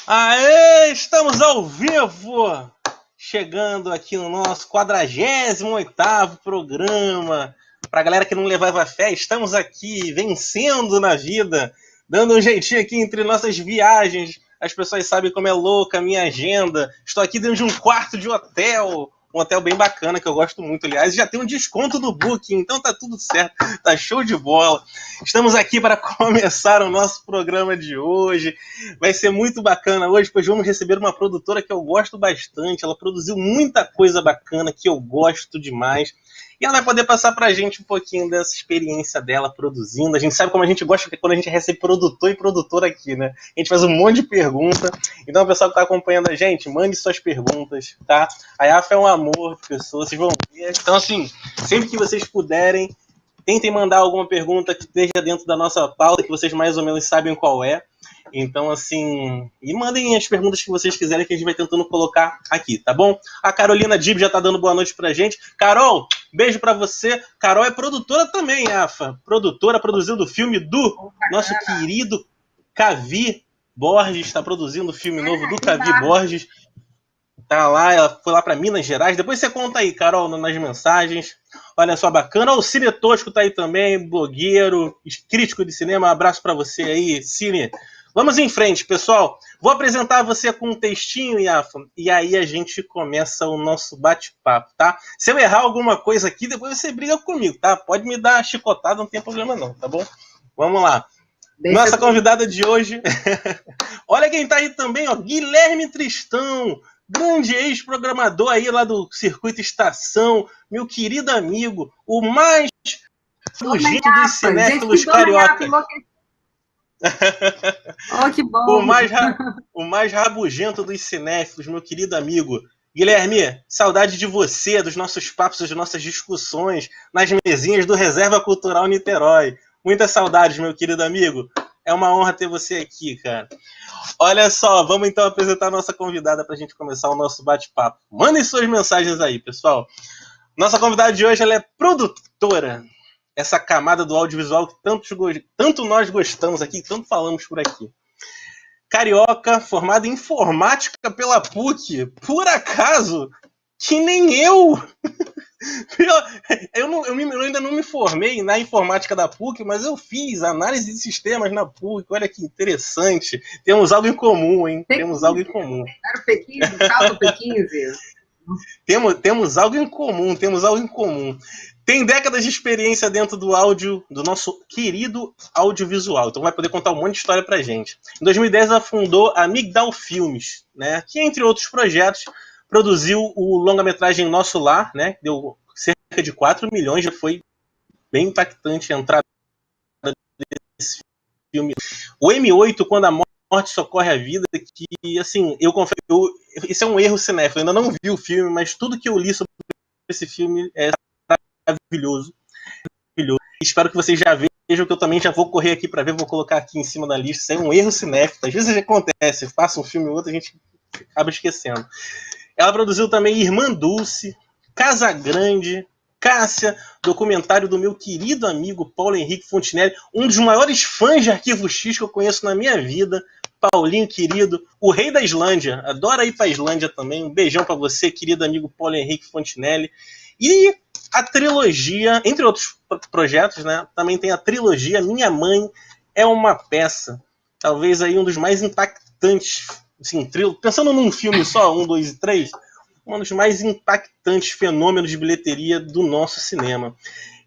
Aê, estamos ao vivo! Chegando aqui no nosso 48º programa. Pra galera que não levava fé, estamos aqui vencendo na vida, dando um jeitinho aqui entre nossas viagens. As pessoas sabem como é louca a minha agenda. Estou aqui dentro de um quarto de hotel. Um hotel bem bacana, que eu gosto muito, aliás. Já tem um desconto no Booking, então tá tudo certo. Tá show de bola. Estamos aqui para começar o nosso programa de hoje. Vai ser muito bacana hoje, pois vamos receber uma produtora que eu gosto bastante. Ela produziu muita coisa bacana que eu gosto demais. E ela vai poder passar pra gente um pouquinho dessa experiência dela produzindo. A gente sabe como a gente gosta quando a gente recebe produtor e produtora aqui, né? A gente faz um monte de pergunta. Então, o pessoal que tá acompanhando a gente, mande suas perguntas, tá? A Yafa é um amor de pessoa, vocês vão ver. Então, assim, sempre que vocês puderem, tentem mandar alguma pergunta que esteja dentro da nossa pauta, que vocês mais ou menos sabem qual é. Então, assim, e mandem as perguntas que vocês quiserem que a gente vai tentando colocar aqui, tá bom? A Carolina Dib já tá dando boa noite pra gente. Carol, beijo pra você. Carol é produtora também, Afa. Produtora, produzindo o filme do nosso querido Cavi Borges. Está produzindo o filme novo do Cavi Borges. Tá lá, ela foi lá para Minas Gerais. Depois você conta aí, Carol, nas mensagens. Olha só, bacana. O Cine Tosco tá aí também, blogueiro, crítico de cinema. Um abraço para você aí, Cine. Vamos em frente, pessoal. Vou apresentar você com um textinho, Yafa, e aí a gente começa o nosso bate-papo, tá? Se eu errar alguma coisa aqui, depois você briga comigo, tá? Pode me dar chicotada, não tem problema não, tá bom? Vamos lá. Nossa convidada de hoje... Olha quem tá aí também, ó, Guilherme Tristão, grande ex-programador aí lá do Circuito Estação, meu querido amigo, o mais fugito dos cinéfilos cariocas. Oh, que bom! O mais rabugento dos cinéfilos, meu querido amigo. Guilherme, saudade de você, dos nossos papos, das nossas discussões nas mesinhas do Reserva Cultural Niterói. Muitas saudades, meu querido amigo. É uma honra ter você aqui, cara. Olha só, vamos então apresentar a nossa convidada para a gente começar o nosso bate-papo. Mandem suas mensagens aí, pessoal. Nossa convidada de hoje ela é produtora. Essa camada do audiovisual que tanto nós gostamos aqui, tanto falamos por aqui. Carioca, formada em informática pela PUC. Por acaso, que nem eu. Eu ainda não me formei na informática da PUC, mas eu fiz análise de sistemas na PUC. Olha que interessante. Temos algo em comum, hein? Temos algo em comum. Era o P15, salva o P15. Temos algo em comum, temos algo em comum. Tem décadas de experiência dentro do áudio, do nosso querido audiovisual. Então vai poder contar um monte de história pra gente. Em 2010 ela fundou a Migdal Filmes, né? Que entre outros projetos produziu o longa-metragem Nosso Lar, né? Deu cerca de 4 milhões, já foi bem impactante a entrada desse filme. O M8, Quando a Morte Socorre a Vida, que, assim, eu confesso, isso é um erro cinéfilo, eu ainda não vi o filme, mas tudo que eu li sobre esse filme é maravilhoso. Espero que vocês já vejam, que eu também já vou correr aqui para ver, vou colocar aqui em cima da lista. Isso é um erro cinéfilo, às vezes acontece, passa um filme ou outro, a gente acaba esquecendo. Ela produziu também Irmã Dulce, Casa Grande, Cássia, documentário do meu querido amigo Paulo Henrique Fontinelli, um dos maiores fãs de Arquivo X que eu conheço na minha vida. Paulinho, querido, o rei da Islândia, adora ir para a Islândia também. Um beijão para você, querido amigo Paulo Henrique Fontinelli. E a trilogia, entre outros projetos, né? Também tem a trilogia Minha Mãe é uma Peça. Talvez aí um dos mais impactantes, assim, pensando num filme só, 1, 2 e 3, um dos mais impactantes fenômenos de bilheteria do nosso cinema.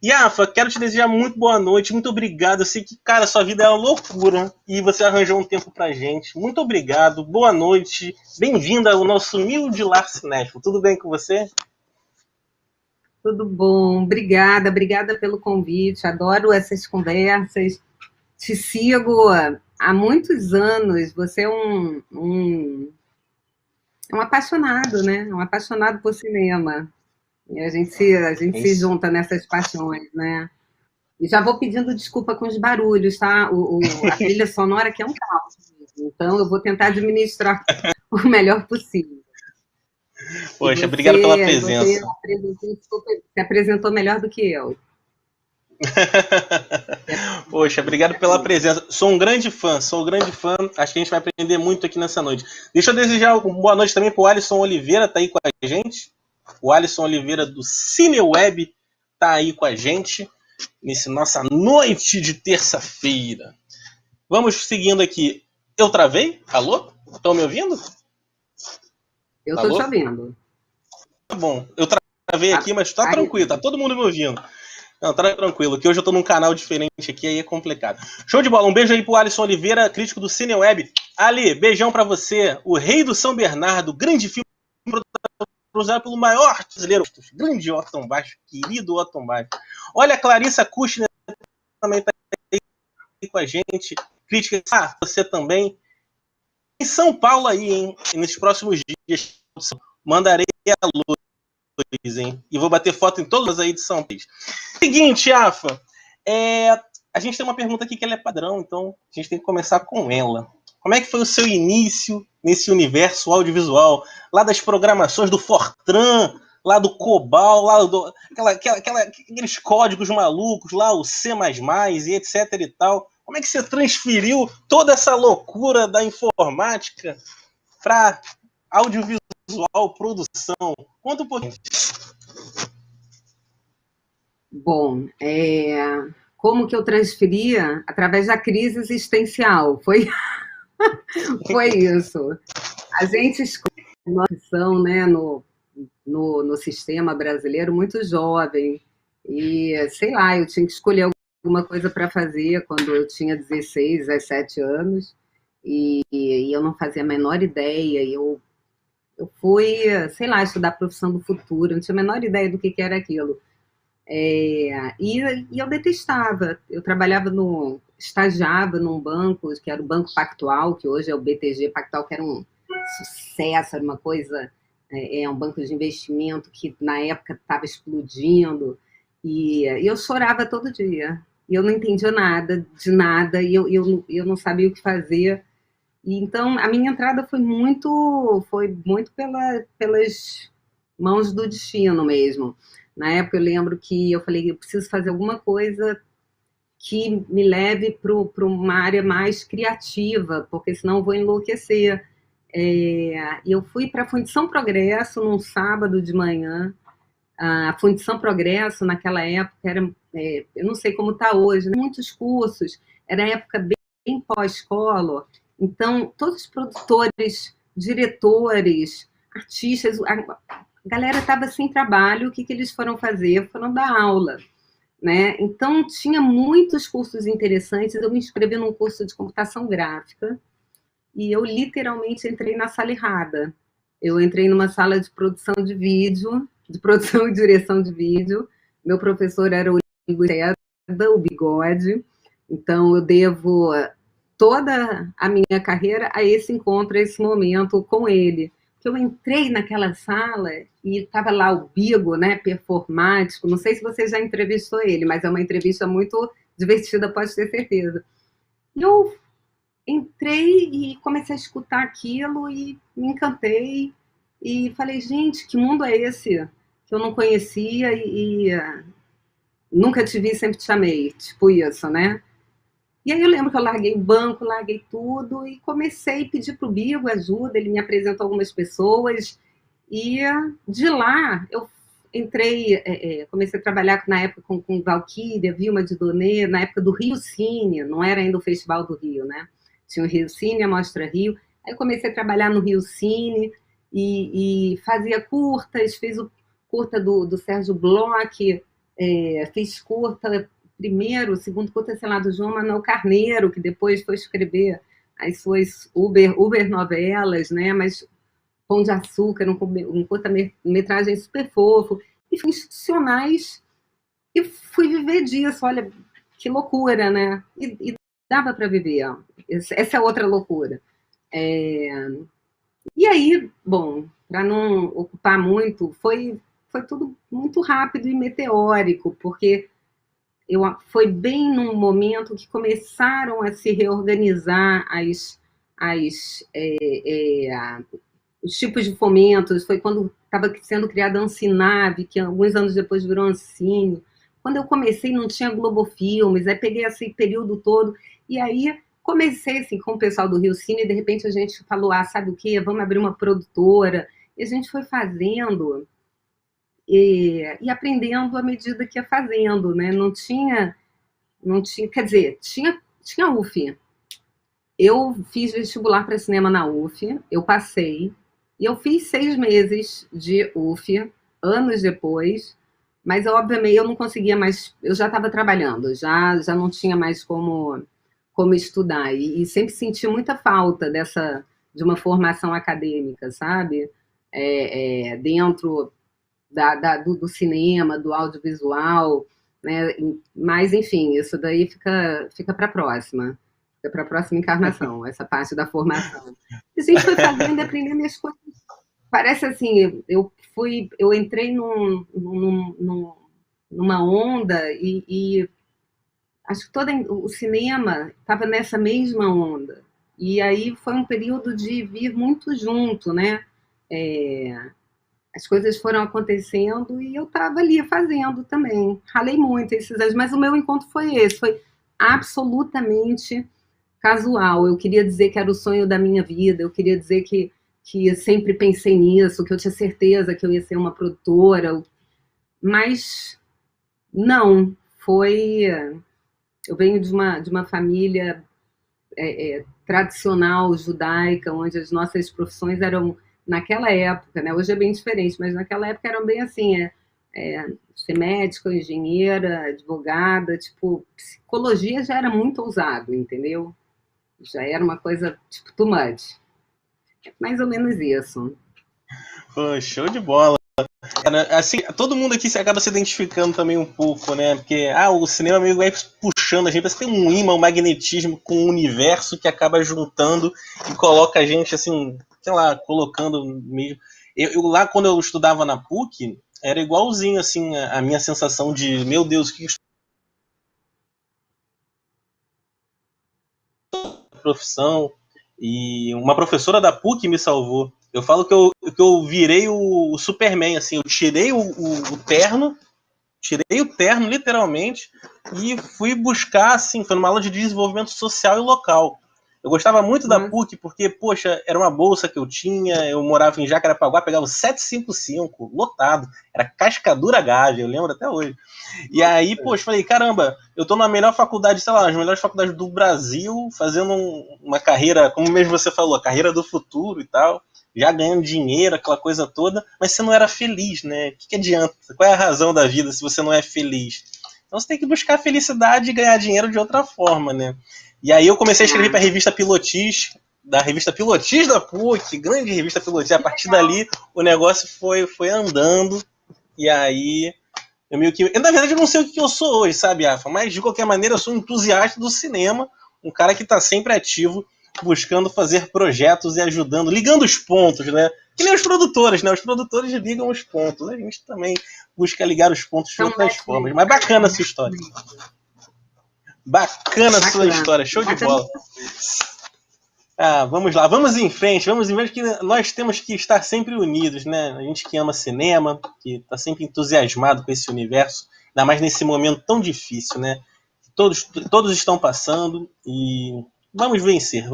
E Afa, quero te desejar muito boa noite, muito obrigado. Eu sei que, cara, sua vida é uma loucura e você arranjou um tempo pra gente. Muito obrigado, boa noite, bem-vinda ao nosso humilde lar cinéfilo. Tudo bem com você? Tudo bom, obrigada pelo convite, adoro essas conversas, te sigo há muitos anos, você é um apaixonado, né? Um apaixonado por cinema. E a gente se junta nessas paixões, né? E já vou pedindo desculpa com os barulhos, tá? A trilha sonora aqui é um caos. Então, eu vou tentar administrar o melhor possível. Poxa, obrigado pela presença. Você se apresentou melhor do que eu. Poxa, obrigado pela presença. Sou um grande fã, sou um grande fã. Acho que a gente vai aprender muito aqui nessa noite. Deixa eu desejar uma boa noite também para o Alisson Oliveira, tá aí com a gente. O Alisson Oliveira do Cineweb tá aí com a gente nessa nossa noite de terça-feira. Vamos seguindo aqui. Eu travei? Alô? Estão me ouvindo? Eu estou te ouvindo. Tá bom. Eu travei aqui, mas tá tranquilo, tá todo mundo me ouvindo. Não, tá tranquilo, que hoje eu tô num canal diferente aqui, aí é complicado. Show de bola, um beijo aí pro Alisson Oliveira, crítico do Cineweb. Ali, beijão pra você, O Rei do São Bernardo, grande filme produzido pelo maior brasileiro, grande Otton Baixo, querido Otton Baixo. Olha, a Clarissa Kushner também tá aí com a gente, crítica, você também. Em São Paulo aí, hein, nesses próximos dias, mandarei a luz, hein, e vou bater foto em todas aí de São Paulo. Seguinte, Afa, a gente tem uma pergunta aqui que ela é padrão, então a gente tem que começar com ela. Como é que foi o seu início nesse universo audiovisual? Lá das programações do Fortran, lá do Cobol, lá do, aqueles códigos malucos, lá o C++ e etc e tal. Como é que você transferiu toda essa loucura da informática para audiovisual, produção? Conta um pouquinho. Bom, como que eu transferia? Através da crise existencial. Foi isso. A gente escolhe uma opção, né, no sistema brasileiro muito jovem. E, sei lá, eu tinha que escolher alguma coisa para fazer quando eu tinha 16, 17 anos. E eu não fazia a menor ideia. Eu fui, sei lá, estudar a profissão do futuro. Eu não tinha a menor ideia do que era aquilo. E eu detestava. Eu estagiava num banco, que era o Banco Pactual, que hoje é o BTG Pactual, que era um sucesso, era uma coisa, um banco de investimento que na época estava explodindo, e eu chorava todo dia. E eu não entendia nada, de nada, e eu não sabia o que fazer. E então a minha entrada foi muito pelas mãos do destino mesmo. Na época eu lembro que eu falei, eu preciso fazer alguma coisa que me leve para uma área mais criativa, porque senão eu vou enlouquecer. E eu fui para a Fundição Progresso num sábado de manhã. A Fundição Progresso, naquela época, era, eu não sei como está hoje, né? Muitos cursos, era a época bem pós-escola, então todos os produtores, diretores, artistas, a galera estava sem trabalho, o que eles foram fazer? Foram dar aula. Né? Então, tinha muitos cursos interessantes. Eu me inscrevi num curso de computação gráfica e eu literalmente entrei na sala errada. Eu entrei numa sala de produção de vídeo, de produção e direção de vídeo. Meu professor era o Igor Seda, o Bigode. Então, eu devo toda a minha carreira a esse encontro, a esse momento com ele. Eu entrei naquela sala e estava lá o Bigo, né, performático. Não sei se você já entrevistou ele, mas é uma entrevista muito divertida, pode ter certeza. Eu entrei e comecei a escutar aquilo e me encantei. E falei, gente, que mundo é esse que eu não conhecia e nunca te vi, sempre te chamei. Tipo isso, né? E aí eu lembro que eu larguei o banco, larguei tudo e comecei a pedir para o Bigo ajuda, ele me apresentou algumas pessoas e de lá eu entrei, comecei a trabalhar na época com Valquíria, Vilma de Donê, na época do Rio Cine, não era ainda o Festival do Rio, né? Tinha o Rio Cine, a Mostra Rio. Aí eu comecei a trabalhar no Rio Cine e fazia curtas, fiz o curta do Sérgio Bloch, fiz curta primeiro, o segundo curta, sei lá, do João Manuel Carneiro, que depois foi escrever as suas Uber novelas, né? Mas Pão de Açúcar, um curta-metragem super fofo, e fui institucionais, e fui viver disso, olha, que loucura, né? E dava para viver, ó. Essa é outra loucura. E aí, bom, para não ocupar muito, foi tudo muito rápido e meteórico, porque foi bem num momento que começaram a se reorganizar os tipos de fomentos. Foi quando estava sendo criada a Ancinave, que alguns anos depois virou Ancine. Quando eu comecei, não tinha Globo Filmes, aí peguei esse período todo, e aí comecei assim, com o pessoal do Rio Cine, e de repente a gente falou, sabe o quê? Vamos abrir uma produtora. E a gente foi fazendo e aprendendo à medida que ia fazendo, né? Não tinha, quer dizer, tinha UF. Eu fiz vestibular para cinema na UF, eu passei, e eu fiz 6 meses de UF, anos depois, mas obviamente eu não conseguia mais, eu já estava trabalhando, já não tinha mais como estudar, e sempre senti muita falta de uma formação acadêmica, sabe? Dentro do cinema, do audiovisual, né? Mas, enfim, isso daí fica para a próxima. Fica para a próxima encarnação, essa parte da formação. A gente foi fazendo e aprendendo as coisas. Parece assim, eu entrei numa onda e acho que todo o cinema estava nessa mesma onda. E aí foi um período de vir muito junto, né? As coisas foram acontecendo e eu estava ali fazendo também. Ralei muito esses anos, mas o meu encontro foi esse, foi absolutamente casual. Eu queria dizer que era o sonho da minha vida, eu queria dizer que eu sempre pensei nisso, que eu tinha certeza que eu ia ser uma produtora, mas não, foi... Eu venho de uma família tradicional judaica, onde as nossas profissões eram, naquela época, né? Hoje é bem diferente, mas naquela época eram bem assim, ser médica, engenheira, advogada, tipo, psicologia já era muito ousado, entendeu? Já era uma coisa, tipo, too much. Mais ou menos isso. Pô, show de bola. Assim, todo mundo aqui acaba se identificando também um pouco, né? Porque o cinema meio vai puxando a gente, parece que tem um imã, um magnetismo com o universo que acaba juntando e coloca a gente, assim, sei lá, colocando mesmo. Eu lá, quando eu estudava na PUC, era igualzinho, assim, a minha sensação de, meu Deus, que profissão. E uma professora da PUC me salvou. Eu falo que eu virei o Superman, assim, eu tirei o terno, literalmente, e fui buscar, assim, foi numa aula de desenvolvimento social e local. Eu gostava muito da PUC porque, poxa, era uma bolsa que eu tinha, eu morava em Jacarepaguá, pegava o 755, lotado, era cascadura Gávea, eu lembro até hoje. E aí, poxa, falei, caramba, eu tô na melhor faculdade, sei lá, nas melhores faculdades do Brasil, fazendo uma carreira, como mesmo você falou, a carreira do futuro e tal, já ganhando dinheiro, aquela coisa toda, mas você não era feliz, né? O que adianta? Qual é a razão da vida se você não é feliz? Então você tem que buscar felicidade e ganhar dinheiro de outra forma, né? E aí eu comecei a escrever para a revista Pilotis, da revista Pilotis da PUC, grande revista Pilotis. A partir dali o negócio foi andando, e aí eu meio que... Na verdade eu não sei o que eu sou hoje, sabe, Afa? Mas de qualquer maneira eu sou um entusiasta do cinema, um cara que está sempre ativo, buscando fazer projetos e ajudando, ligando os pontos, né? Que nem os produtores, né? Os produtores ligam os pontos. A gente também busca ligar os pontos de outras formas. Mas bacana a sua história. Bacana a sua história. Show de bola. Vamos lá. Vamos em frente, que nós temos que estar sempre unidos, né? A gente que ama cinema, que está sempre entusiasmado com esse universo, ainda mais nesse momento tão difícil, né? Todos estão passando e... Vamos vencer,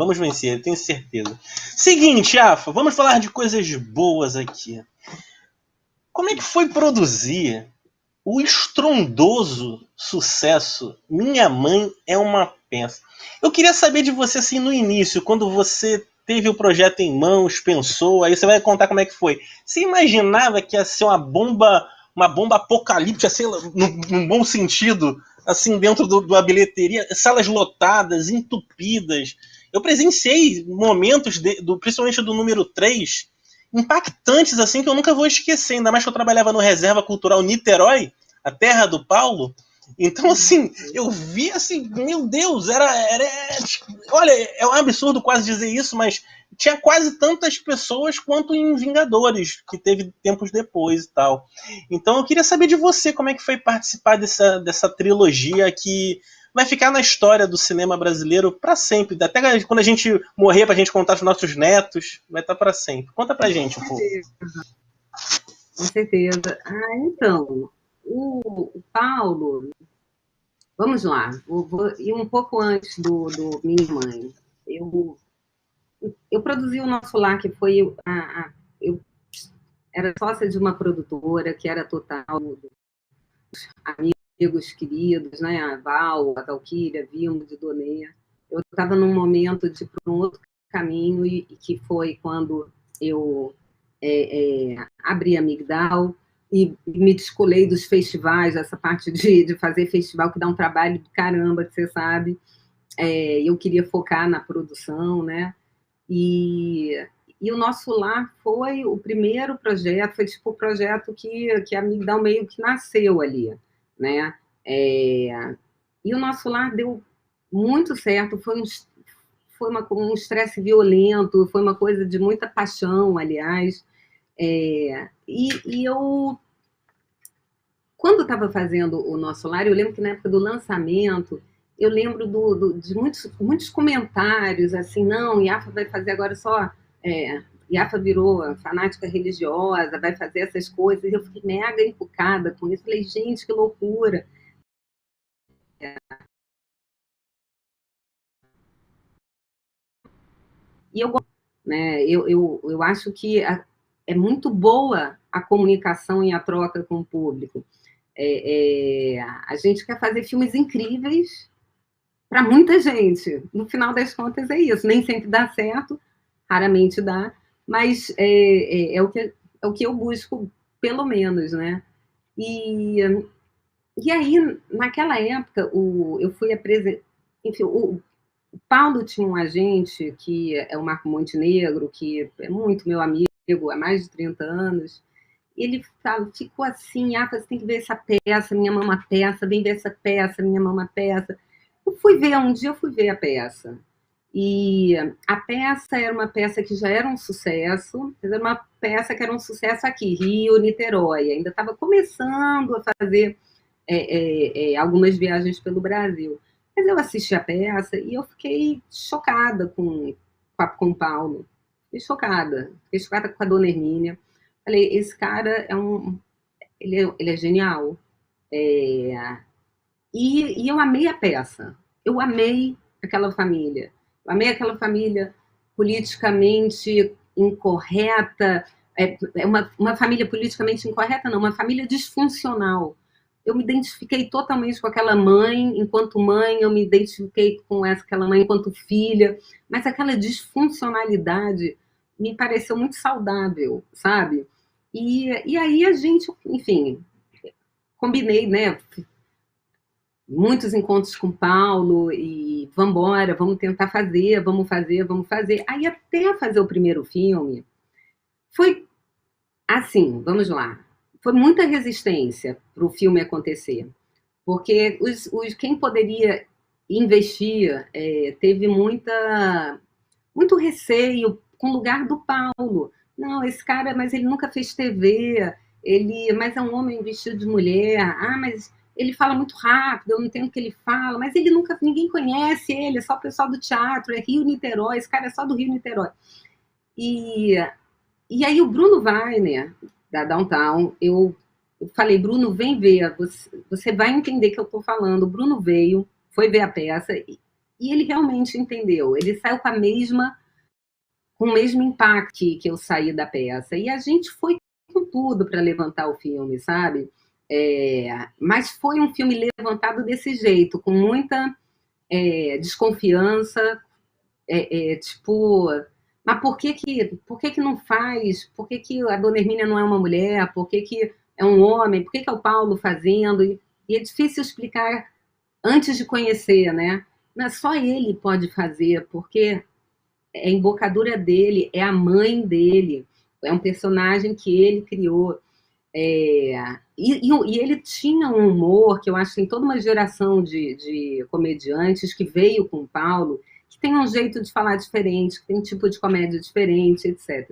tenho certeza. Seguinte, Afa, vamos falar de coisas boas aqui. Como é que foi produzir o estrondoso sucesso Minha Mãe é uma Peça? Eu queria saber de você, assim, no início, quando você teve o projeto em mãos, pensou, aí você vai contar como é que foi. Você imaginava que ia ser uma bomba apocalíptica, sei lá, num bom sentido, assim, dentro da bilheteria, salas lotadas, entupidas. Eu presenciei momentos, principalmente do número 3, impactantes, assim, que eu nunca vou esquecer. Ainda mais que eu trabalhava no Reserva Cultural Niterói, a terra do Paulo. Então, assim, eu vi, assim, meu Deus, olha, é um absurdo quase dizer isso, mas tinha quase tantas pessoas quanto em Vingadores, que teve tempos depois e tal. Então eu queria saber de você como é que foi participar dessa trilogia que vai ficar na história do cinema brasileiro para sempre. Até quando a gente morrer pra gente contar os nossos netos, vai estar para sempre. Conta pra gente um pouco. Com certeza. Então, o Paulo, vamos lá, vou ir um pouco antes do Minha Mãe. Eu produzi o Nosso Lar, que foi eu era sócia de uma produtora que era total amigos queridos, né? A Val, a Valquíria, Vilmo, de Doneia. Eu estava num momento de ir para um outro caminho, e que foi quando eu abri a Migdal e me descolei dos festivais, essa parte de fazer festival que dá um trabalho do caramba, que você sabe. Eu queria focar na produção, né? E o Nosso Lar foi o primeiro projeto, foi tipo o projeto que a Migdal meio que nasceu ali, né? E o Nosso Lar deu muito certo, foi um estresse violento, foi uma coisa de muita paixão, aliás. E eu, quando estava fazendo o Nosso Lar, eu lembro que na época do lançamento, eu lembro de muitos comentários, assim, não, Iafa vai fazer agora só... Iafa virou fanática religiosa, vai fazer essas coisas. Eu fiquei mega encucada com isso. Falei, gente, que loucura. E eu gosto, né? Eu acho que é muito boa a comunicação e a troca com o público. A gente quer fazer filmes incríveis para muita gente. No final das contas, é isso. Nem sempre dá certo, raramente dá, mas é o que eu busco, pelo menos, né? E aí, naquela época, eu fui apresentar. Enfim, o Paulo tinha um agente, que é o Marco Montenegro, que é muito meu amigo há mais de 30 anos. Ele ficou assim: ah, você tem que ver essa peça, minha mama peça, vem ver essa peça, minha mama peça. Um dia eu fui ver a peça. E a peça era uma peça que já era um sucesso, era uma peça que era um sucesso aqui, Rio, Niterói. Ainda estava começando a fazer algumas viagens pelo Brasil. Mas eu assisti a peça e eu fiquei chocada com o Paulo. Fiquei chocada com a Dona Hermínia. Falei, esse cara ele é genial. E eu amei a peça. Eu amei aquela família. Eu amei aquela família politicamente incorreta. Uma família politicamente incorreta, não, uma família disfuncional. Eu me identifiquei totalmente com aquela mãe, enquanto mãe, eu me identifiquei com aquela mãe enquanto filha, mas aquela disfuncionalidade me pareceu muito saudável, sabe? E aí a gente, enfim, combinei, né? Muitos encontros com Paulo e vamos embora, vamos tentar fazer, vamos fazer, vamos fazer. Aí até fazer o primeiro filme, foi assim, vamos lá, foi muita resistência para o filme acontecer, porque quem poderia investir teve muito receio com o lugar do Paulo. Não, esse cara, mas ele nunca fez TV, mas é um homem vestido de mulher. Ah, mas ele fala muito rápido, eu não entendo o que ele fala, mas ninguém conhece ele, é só o pessoal do teatro, é Rio Niterói, esse cara é só do Rio Niterói. E aí o Bruno Weiner, da Downtown, eu falei, Bruno, vem ver, você vai entender o que eu estou falando. O Bruno veio, foi ver a peça, e ele realmente entendeu. Ele saiu com o mesmo impacto que eu saí da peça. E a gente foi com tudo para levantar o filme, sabe? Mas foi um filme levantado desse jeito, com muita desconfiança, tipo, mas por que não faz? Por que a Dona Hermínia não é uma mulher? Por que é um homem? Por que é o Paulo fazendo? E é difícil explicar antes de conhecer, né? Mas só ele pode fazer, porque é a embocadura dele, é a mãe dele, é um personagem que ele criou. E ele tinha um humor que eu acho que tem toda uma geração de comediantes que veio com o Paulo, que tem um jeito de falar diferente, que tem um tipo de comédia diferente, etc.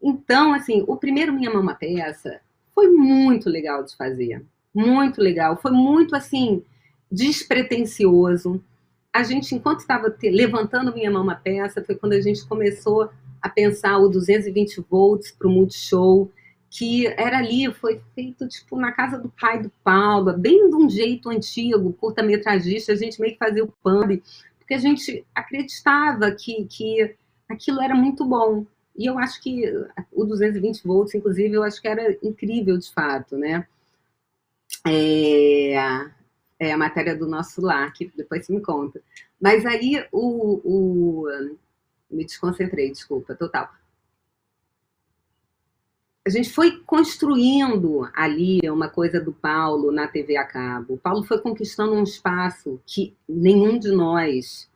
Então, assim, o primeiro Minha Mama Peça foi muito legal de fazer. Muito legal. Foi muito, assim, despretensioso. A gente, enquanto estava levantando Minha Mama Peça, foi quando a gente começou a pensar o 220 volts para o Multishow. que era ali, foi feito tipo na casa do pai do Paulo, bem de um jeito antigo, curta-metragista, a gente meio que fazia o pub, porque a gente acreditava que aquilo era muito bom. E eu acho que o 220 volts, inclusive, eu acho que era incrível de fato, né? É, é a matéria do nosso lar, que depois você me conta. Mas aí me desconcentrei, desculpa, total. A gente foi construindo ali uma coisa do Paulo na TV a cabo. O Paulo foi conquistando um espaço que nenhum de nós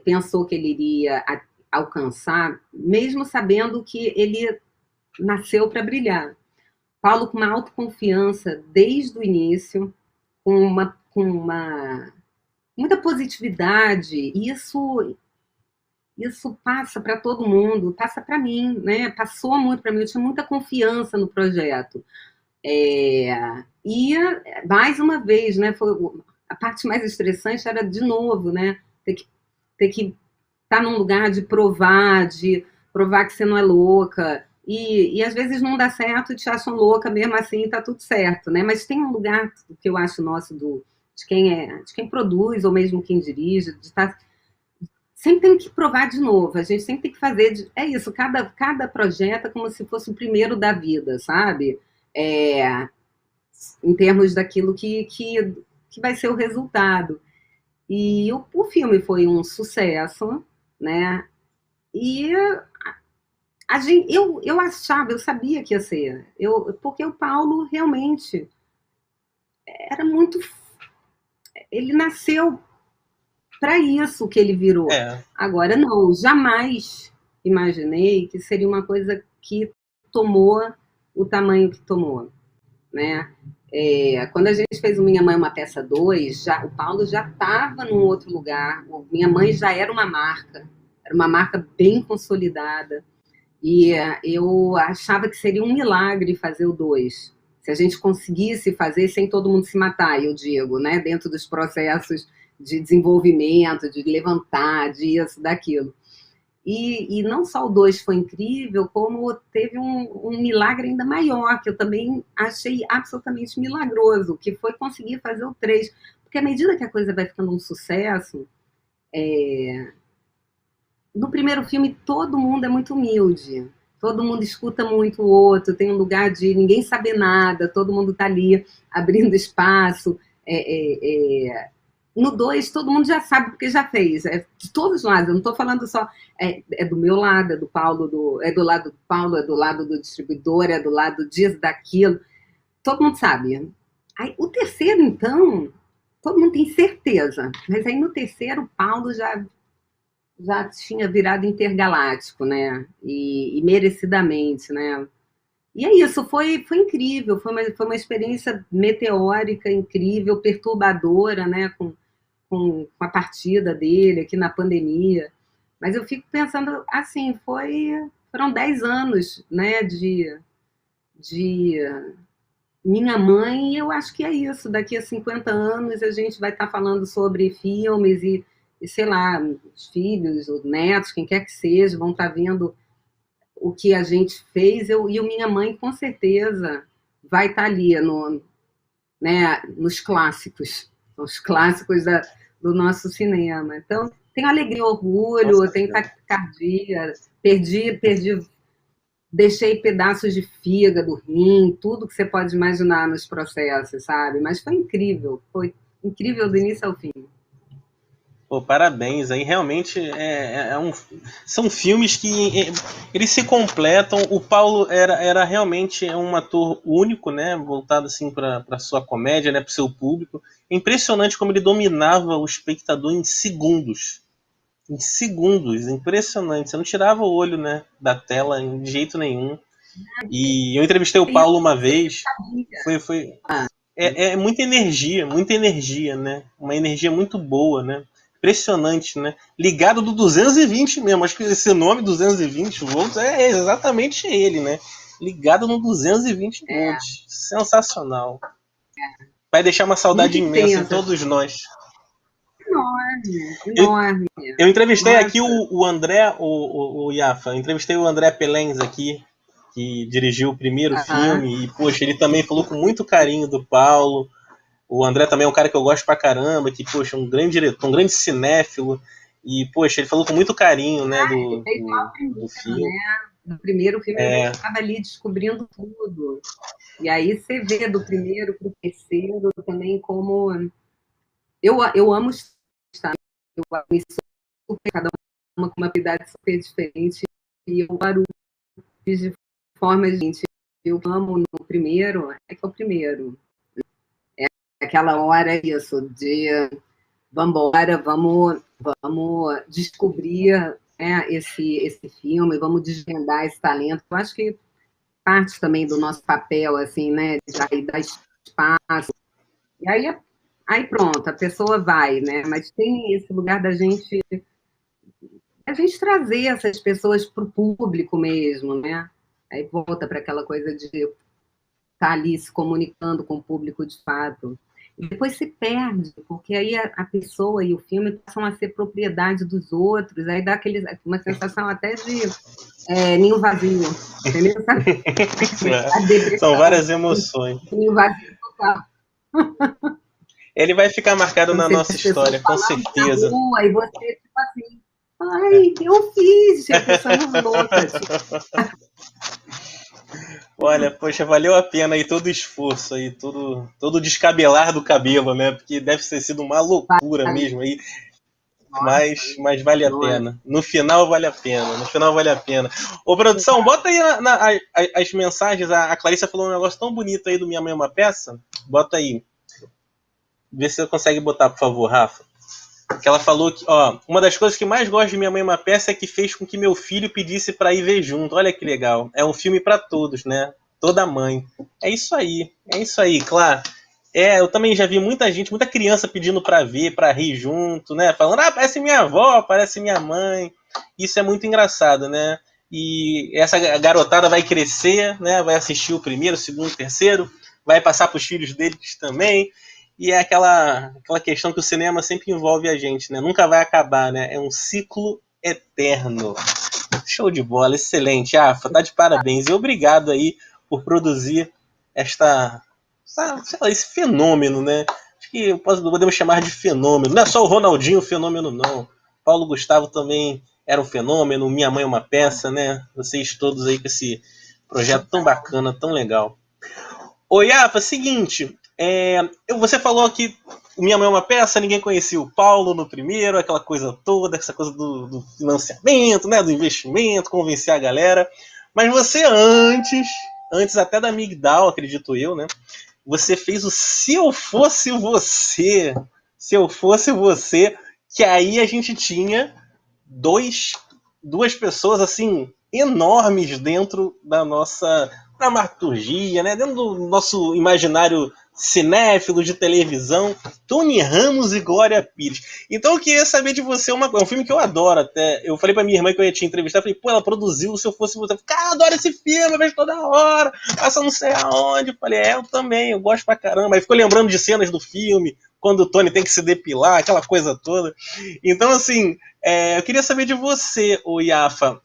pensou que ele iria alcançar, mesmo sabendo que ele nasceu para brilhar. Paulo com uma autoconfiança desde o início, com uma muita positividade. Isso passa para todo mundo, passa para mim, né? Passou muito para mim, eu tinha muita confiança no projeto. E, mais uma vez, né, foi, a parte mais estressante era, de novo, né, ter que estar num lugar de provar que você não é louca, e às vezes não dá certo e te acham louca mesmo assim, tá tudo certo, né? Mas tem um lugar que eu acho nosso, de quem produz, ou mesmo quem dirige, de estar sempre tem que provar de novo, a gente sempre tem que fazer. É isso, cada projeto é como se fosse o primeiro da vida, sabe? Em termos daquilo que vai ser o resultado. E o filme foi um sucesso, né? E eu achava, eu sabia que ia ser, porque o Paulo realmente era muito. Ele nasceu para isso que ele virou. Agora, não, jamais imaginei que seria uma coisa que tomou o tamanho que tomou, né? Quando a gente fez o Minha Mãe Uma Peça 2, o Paulo já estava num outro lugar, Minha Mãe já era uma marca bem consolidada, e eu achava que seria um milagre fazer o 2, se a gente conseguisse fazer sem todo mundo se matar, eu digo, né? Dentro dos processos de desenvolvimento, de levantar, disso, daquilo. E não só o 2 foi incrível, como teve um milagre ainda maior, que eu também achei absolutamente milagroso, que foi conseguir fazer o 3. Porque à medida que a coisa vai ficando um sucesso, no primeiro filme todo mundo é muito humilde, todo mundo escuta muito o outro, tem um lugar de ninguém saber nada, todo mundo está ali abrindo espaço. No 2, todo mundo já sabe porque já fez. De todos nós, eu não estou falando só. Do meu lado, é do Paulo, é do lado do Paulo, é do lado do distribuidor, é do lado disso, daquilo. Todo mundo sabe. Aí, o terceiro, então, todo mundo tem certeza. Mas aí no terceiro, o Paulo já tinha virado intergaláctico, né? E merecidamente, né? E é isso, foi incrível, foi uma experiência meteórica, incrível, perturbadora, né? Com a partida dele aqui na pandemia. Mas eu fico pensando, assim, foram 10 anos, né, de Minha Mãe, e eu acho que é isso. Daqui a 50 anos a gente vai estar falando sobre filmes e sei lá, os filhos, os netos, quem quer que seja, vão estar vendo o que a gente fez, e o Minha Mãe, com certeza, vai estar ali né, nos clássicos, os clássicos do nosso cinema. Então, tenho alegria, orgulho, tenho taquicardia, deixei pedaços de fígado, rim, tudo que você pode imaginar nos processos, sabe? Mas foi incrível do início ao fim. Pô, parabéns, aí realmente são filmes que eles se completam. O Paulo era realmente um ator único, né, voltado assim para sua comédia, né, para o seu público. É impressionante como ele dominava o espectador em segundos, impressionante. Você não tirava o olho, né, da tela de jeito nenhum. E eu entrevistei o Paulo uma vez, muita energia, né, uma energia muito boa, né. Impressionante, né? Ligado do 220 mesmo. Acho que esse nome 220 volts é exatamente ele, né? Ligado no 220 volts. Sensacional. Vai deixar uma saudade imensa em todos nós. Enorme. Eu entrevistei aqui o André, o Iafa. Eu entrevistei o André Pelens aqui. que dirigiu o primeiro filme, e, poxa, ele também falou com muito carinho do Paulo. O André também é um cara que eu gosto pra caramba, que, poxa, um grande diretor, um grande cinéfilo, e, poxa, ele falou com muito carinho, né, do filme. Né? No primeiro filme ele estava ali descobrindo tudo. E aí você vê do primeiro para o terceiro também como... Eu amo estar, eu amo super, cada uma com uma habilidade super diferente, e eu barulho de forma, gente, eu amo no primeiro, é que é o primeiro. É aquela hora, isso, de vamos descobrir esse filme, vamos desvendar esse talento. Eu acho que parte também do nosso papel, assim, né, de dar espaço. E aí pronto, a pessoa vai, né? Mas tem esse lugar da gente trazer essas pessoas para o público mesmo, né? Aí volta para aquela coisa de estar ali se comunicando com o público de fato. E depois se perde, porque aí a pessoa e o filme passam a ser propriedade dos outros, aí dá uma sensação até de ninho vazio, entendeu? São várias emoções. Ninho vazio total. Ele vai ficar marcado na nossa história, com certeza. Na rua, e você, tipo assim, ai, eu fiz, já pensamos loucas. Olha, poxa, valeu a pena aí todo o esforço aí, todo o descabelar do cabelo, né? Porque deve ter sido uma loucura mesmo aí. Mas vale a pena. No final vale a pena. No final vale a pena. Ô, produção, bota aí as mensagens. A Clarissa falou um negócio tão bonito aí do Minha Mãe é uma Peça. Bota aí. Vê se você consegue botar, por favor, Rafa. Que ela falou que, ó, uma das coisas que mais gosto de Minha Mãe é uma Peça é que fez com que meu filho pedisse pra ir ver junto. Olha que legal. É um filme pra todos, né? Toda mãe. É isso aí, claro. Eu também já vi muita gente, muita criança pedindo pra ver, pra rir junto, né? Falando, parece minha avó, parece minha mãe. Isso é muito engraçado, né? E essa garotada vai crescer, né? Vai assistir o primeiro, o segundo, o terceiro, vai passar pros filhos deles também. E é aquela questão que o cinema sempre envolve a gente, né? Nunca vai acabar, né? É um ciclo eterno. Show de bola, excelente. Afa, tá de parabéns. E obrigado aí por produzir esse fenômeno, né? Acho que podemos chamar de fenômeno. Não é só o Ronaldinho fenômeno, não. Paulo Gustavo também era um fenômeno. Minha Mãe é uma Peça, né? Vocês todos aí com esse projeto tão bacana, tão legal. Oi, Afa, seguinte... você falou que Minha Mãe é uma Peça, ninguém conhecia o Paulo no primeiro, aquela coisa toda, essa coisa do financiamento, né, do investimento, convencer a galera. Mas você antes até da Migdal, acredito eu, né, você fez o Se Eu Fosse Você. Se Eu Fosse Você, que aí a gente tinha duas pessoas assim enormes dentro da nossa dramaturgia, né, dentro do nosso imaginário cinéfilo de televisão, Tony Ramos e Glória Pires. Então eu queria saber de você é um filme que eu adoro até. Eu falei pra minha irmã que eu ia te entrevistar, falei, ela produziu Se Eu Fosse Você. Cara, eu adoro esse filme, eu vejo toda hora, passa não sei aonde. Eu falei, eu também, eu gosto pra caramba. Aí ficou lembrando de cenas do filme, quando o Tony tem que se depilar, aquela coisa toda. Então, assim, eu queria saber de você, o Iafa.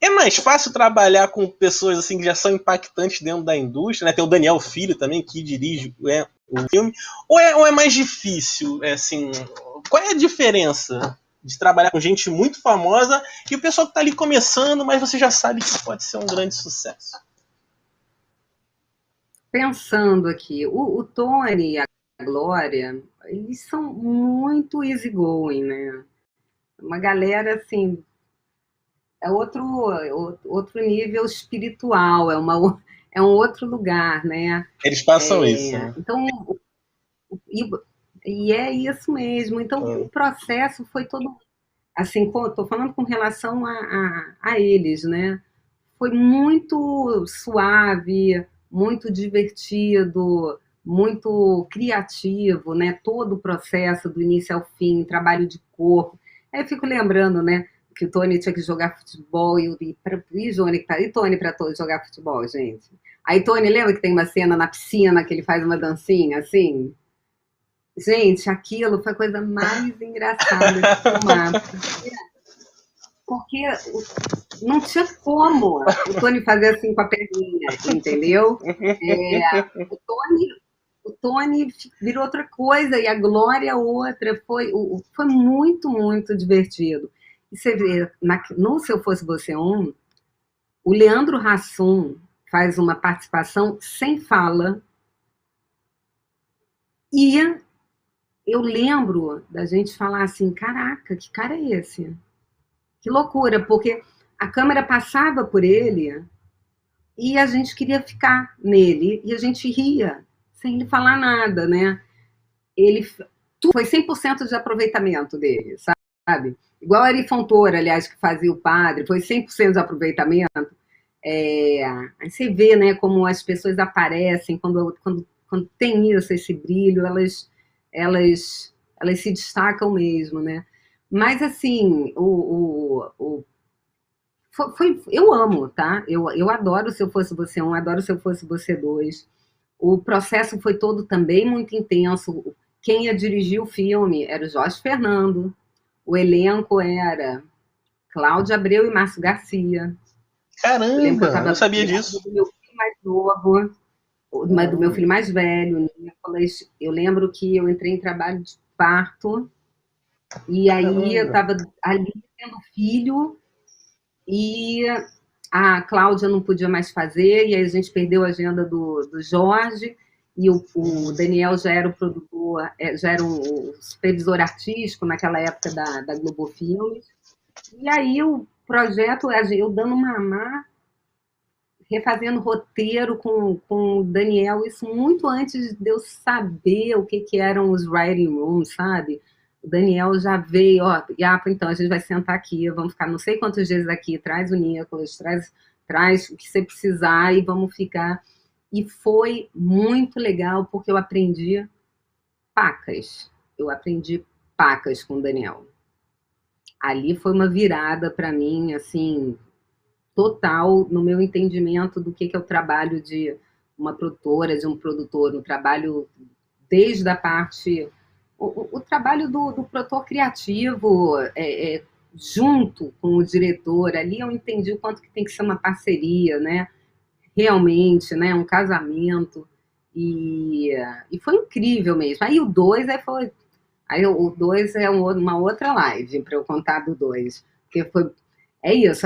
É mais fácil trabalhar com pessoas assim que já são impactantes dentro da indústria, né? Tem o Daniel Filho também, que dirige o filme. Ou é mais difícil? Assim, qual é a diferença de trabalhar com gente muito famosa e o pessoal que está ali começando, mas você já sabe que pode ser um grande sucesso? Pensando aqui, o Tony e a Glória, eles são muito easygoing, né? Uma galera, assim, é outro nível espiritual, é um outro lugar, né? Eles passam isso, né? Então, e é isso mesmo. Então, o processo foi todo, assim, estou falando com relação a eles, né? Foi muito suave, muito divertido, muito criativo, né? Todo o processo, do início ao fim, trabalho de corpo. Aí eu fico lembrando, né? Que o Tony tinha que jogar futebol e Tony para todos jogar futebol, gente. Aí Tony, lembra que tem uma cena na piscina que ele faz uma dancinha assim? Gente, aquilo foi a coisa mais engraçada de filmar. Porque não tinha como o Tony fazer assim com a perninha, entendeu? O Tony virou outra coisa e a Glória outra. Foi muito, muito divertido. E você vê, no Se Eu Fosse Você Um, o Leandro Hassum faz uma participação sem fala. E eu lembro da gente falar assim, caraca, que cara é esse? Que loucura, porque a câmera passava por ele e a gente queria ficar nele e a gente ria sem ele falar nada, né? Ele foi 100% de aproveitamento dele, sabe? Igual a Ari Fontoura, aliás, que fazia o padre, foi 100% de aproveitamento. Aí você vê, né, como as pessoas aparecem quando tem isso, esse brilho, elas se destacam mesmo, né? Mas, assim, eu amo, tá? Eu adoro Se Eu Fosse Você Um, adoro Se Eu Fosse Você Dois. O processo foi todo também muito intenso. Quem ia dirigir o filme era o Jorge Fernando. O elenco era Cláudia Abreu e Márcio Garcia. Caramba, eu não sabia disso. Do meu filho mais novo, do meu filho mais velho, Nicolas. Eu lembro que eu entrei em trabalho de parto e aí eu estava ali tendo filho e a Cláudia não podia mais fazer, e aí a gente perdeu a agenda do Jorge, e o Daniel já era o produtor, já era o supervisor artístico naquela época da Globo Filmes. E aí o projeto, eu dando mamar, refazendo roteiro com o Daniel, isso muito antes de eu saber o que eram os writing rooms, sabe? O Daniel já veio, então a gente vai sentar aqui, vamos ficar não sei quantos dias aqui, traz o Nicolas, traz o que você precisar e vamos ficar. E foi muito legal, porque eu aprendi pacas. Eu aprendi pacas com o Daniel. Ali foi uma virada para mim, assim, total no meu entendimento do que é o trabalho de uma produtora, de um produtor, um trabalho desde a parte... O trabalho do produtor criativo junto com o diretor, ali eu entendi o quanto que tem que ser uma parceria, né? Realmente, né? Um casamento. E foi incrível mesmo. Aí o 2 o 2 é uma outra live para eu contar do 2. Porque é isso,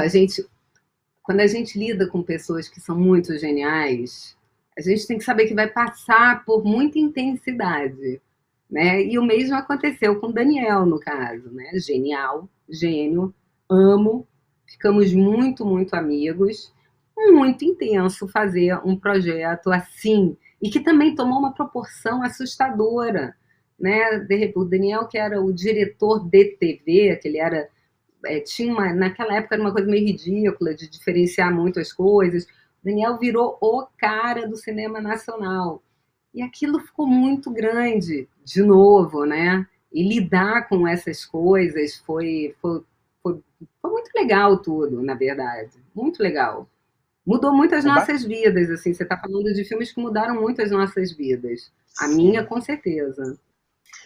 quando a gente lida com pessoas que são muito geniais, a gente tem que saber que vai passar por muita intensidade. Né? E o mesmo aconteceu com o Daniel, no caso, né? Genial, gênio, amo, ficamos muito, muito amigos, muito intenso fazer um projeto assim, e que também tomou uma proporção assustadora, né? O Daniel, que era o diretor de TV, que ele era, naquela época era uma coisa meio ridícula, de diferenciar muito as coisas, o Daniel virou o cara do cinema nacional. E aquilo ficou muito grande, de novo, né? E lidar com essas coisas foi muito legal tudo, na verdade. Muito legal. Mudou muito as nossas vidas, assim. Você está falando de filmes que mudaram muito as nossas vidas. A minha, com certeza.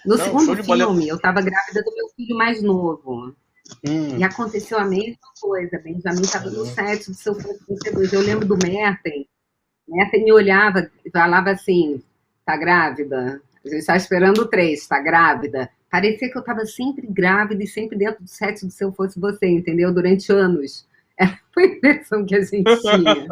No segundo filme, eu estava grávida do meu filho mais novo. E aconteceu a mesma coisa. Benjamin estava no set do Seu Fosse Você Dois. Eu lembro do Merten. Merten me olhava e falava assim... Tá grávida? A gente está esperando o 3, tá grávida? Parecia que eu estava sempre grávida e sempre dentro do set do Se Eu Fosse Você, entendeu? Durante anos. Foi a impressão que a gente tinha.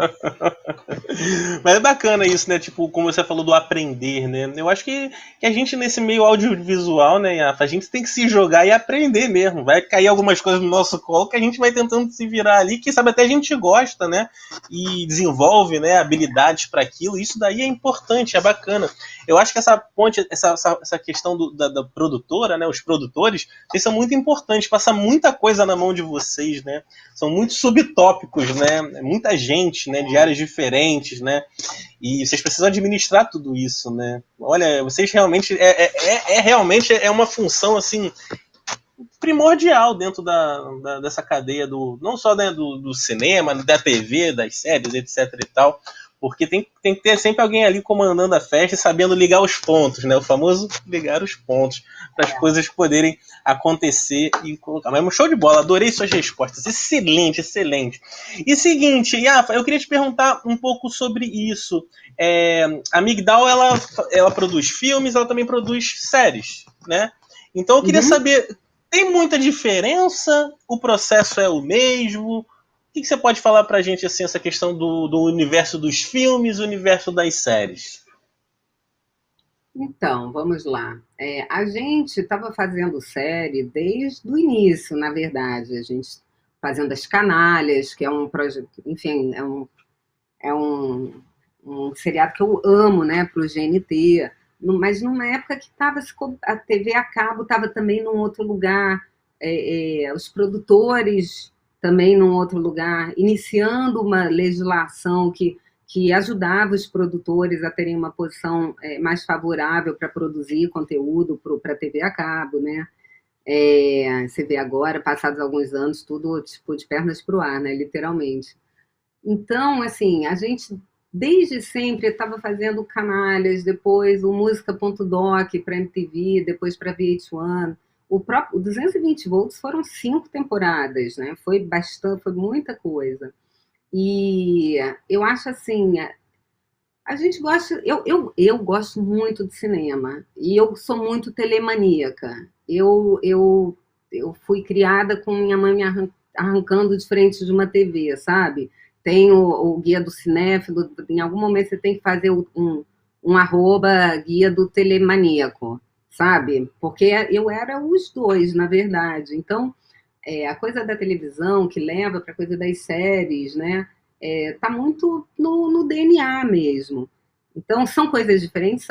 Mas é bacana isso, né? Tipo, como você falou do aprender, né? Eu acho que a gente nesse meio audiovisual, né, Yafa, a gente tem que se jogar e aprender mesmo. Vai cair algumas coisas no nosso colo que a gente vai tentando se virar ali, que sabe até a gente gosta, né? E desenvolve, né, habilidades para aquilo. Isso daí é importante, é bacana. Eu acho que essa ponte, essa questão da produtora, né? Os produtores, eles são muito importantes. Passa muita coisa na mão de vocês, né? São muitos subtópicos, né? Muita gente, né? De áreas diferentes, né? E vocês precisam administrar tudo isso, né? Olha, vocês realmente realmente uma função assim primordial dentro dessa cadeia não só, né, do cinema, da TV, das séries, etc e tal. Porque tem que ter sempre alguém ali comandando a festa e sabendo ligar os pontos, né? O famoso ligar os pontos, para as coisas poderem acontecer e colocar. Mas show de bola, adorei suas respostas. Excelente, excelente. E seguinte, Yafa, eu queria te perguntar um pouco sobre isso. A Migdal, ela produz filmes, ela também produz séries, né? Então eu queria saber, tem muita diferença? O processo é o mesmo? O que você pode falar pra gente, assim, essa questão do universo dos filmes, o universo das séries? Então, vamos lá. A gente estava fazendo série desde o início, na verdade. A gente fazendo As Canalhas, que é um projeto, enfim, é um seriado que eu amo, né, para o GNT. Mas numa época que a TV a cabo estava também num outro lugar, os produtores também num outro lugar, iniciando uma legislação que ajudava os produtores a terem uma posição mais favorável para produzir conteúdo para a TV a cabo, né? Você vê agora, passados alguns anos, tudo tipo de pernas para o ar, né? Literalmente. Então, assim, a gente desde sempre estava fazendo canalhas, depois o música.doc para MTV, depois para VH1. O 220 volts foram 5 temporadas, né? Foi bastante, foi muita coisa. E eu acho assim, a gente gosta, eu gosto muito de cinema e eu sou muito telemaníaca. Eu fui criada com minha mãe me arrancando de frente de uma TV, sabe? Tem o guia do cinéfilo, em algum momento você tem que fazer um arroba guia do telemaníaco, sabe? Porque eu era os dois, na verdade. Então, a coisa da televisão que leva para a coisa das séries, né? Tá muito no DNA mesmo. Então, são coisas diferentes?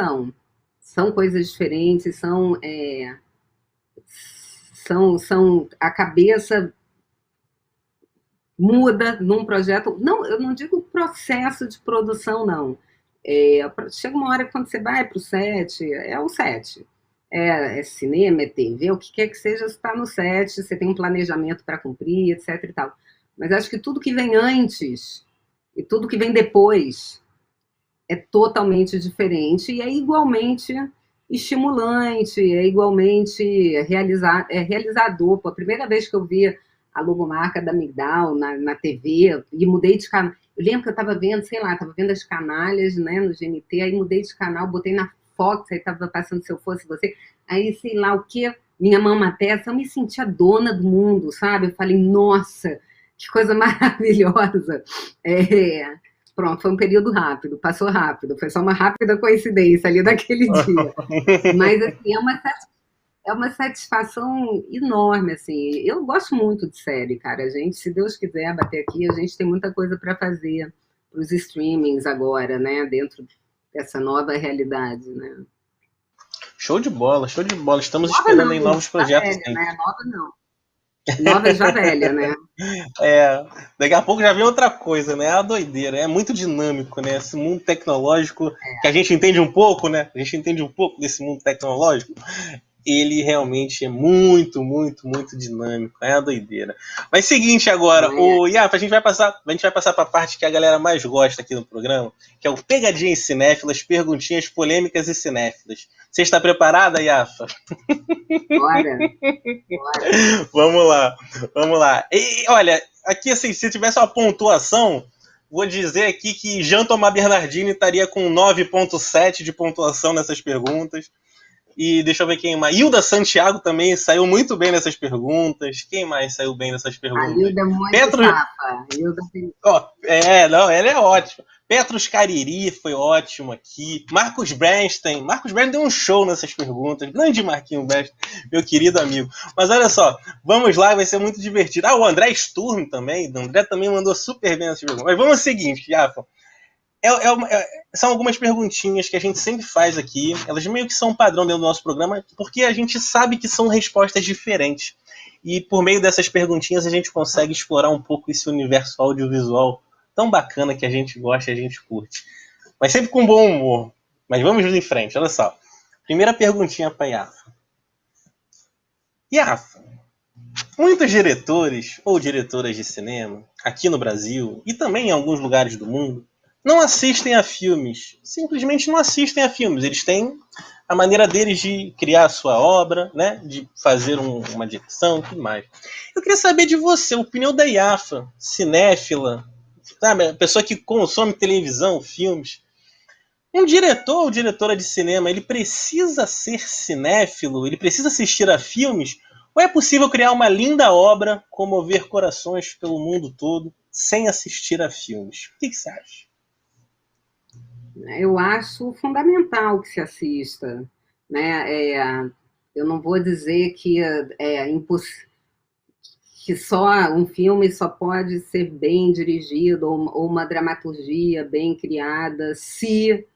São coisas diferentes, são a cabeça muda num projeto. Não, eu não digo processo de produção, não. Chega uma hora que quando você vai para o set, é o set. É cinema, é TV, o que quer que seja, você está no set, você tem um planejamento para cumprir, etc. e tal. Mas acho que tudo que vem antes e tudo que vem depois é totalmente diferente e é igualmente estimulante, é igualmente realizador. Pô, a primeira vez que eu vi a logomarca da Migdal na TV e mudei de canal. Eu lembro que eu estava vendo, sei lá, estava vendo As Canalhas, né, no GNT, aí mudei de canal, botei na Fox, aí estava passando Se Eu Fosse Você, aí sei lá o que, minha mama testa, eu me sentia dona do mundo, sabe? Eu falei, nossa, que coisa maravilhosa. Pronto, foi um período rápido, passou rápido, foi só uma rápida coincidência ali daquele dia. Mas, assim, é uma satisfação enorme, assim. Eu gosto muito de série, cara. A gente, se Deus quiser bater aqui, a gente tem muita coisa para fazer para os streamings agora, né? Dentro dessa nova realidade, né? Show de bola, show de bola. Estamos Nova esperando não, aí novos projetos. velha, né? Nova não. Nova já velha, né? Daqui a pouco já vem outra coisa, né? É a doideira, é muito dinâmico, né? Esse mundo tecnológico que a gente entende um pouco, né? A gente entende um pouco desse mundo tecnológico. Ele realmente é muito, muito, muito dinâmico. É a doideira. Mas seguinte agora, o Iafa, a gente vai passar para a parte que a galera mais gosta aqui no programa, que é o Pegadinha em Cinéfilas, perguntinhas polêmicas e cinéfilas. Você está preparada, Iafa? Bora. Vamos lá. E, olha, aqui assim, se tivesse uma pontuação, vou dizer aqui que Jean Thomas Bernardini estaria com 9,7 de pontuação nessas perguntas. E deixa eu ver quem mais. Hilda Santiago também saiu muito bem nessas perguntas. Quem mais saiu bem nessas perguntas? A Hilda é muito Petro... sapa. Não, ela é ótima. Petros Cariri foi ótimo aqui. Marcos Bernstein. Marcos Bernstein deu um show nessas perguntas. Grande Marquinho Bernstein, meu querido amigo. Mas olha só, vamos lá, vai ser muito divertido. O André Sturm também. O André também mandou super bem nessas perguntas. Mas vamos ao seguinte, Jafa. São algumas perguntinhas que a gente sempre faz aqui. Elas meio que são padrão dentro do nosso programa, porque a gente sabe que são respostas diferentes. E por meio dessas perguntinhas a gente consegue explorar um pouco esse universo audiovisual tão bacana que a gente gosta e a gente curte. Mas sempre com bom humor. Mas vamos em frente, olha só. Primeira perguntinha para Iafa. Iafa, muitos diretores ou diretoras de cinema, aqui no Brasil e também em alguns lugares do mundo, não assistem a filmes. Simplesmente não assistem a filmes. Eles têm a maneira deles de criar a sua obra, né? De fazer uma direção e tudo mais. Eu queria saber de você, a opinião da Yafa, cinéfila, sabe? A pessoa que consome televisão, filmes. Um diretor ou diretora de cinema, ele precisa ser cinéfilo? Ele precisa assistir a filmes? Ou é possível criar uma linda obra, comover corações pelo mundo todo, sem assistir a filmes? O que você acha? Eu acho fundamental que se assista, né? Eu não vou dizer que que só um filme só pode ser bem dirigido ou uma dramaturgia bem criada se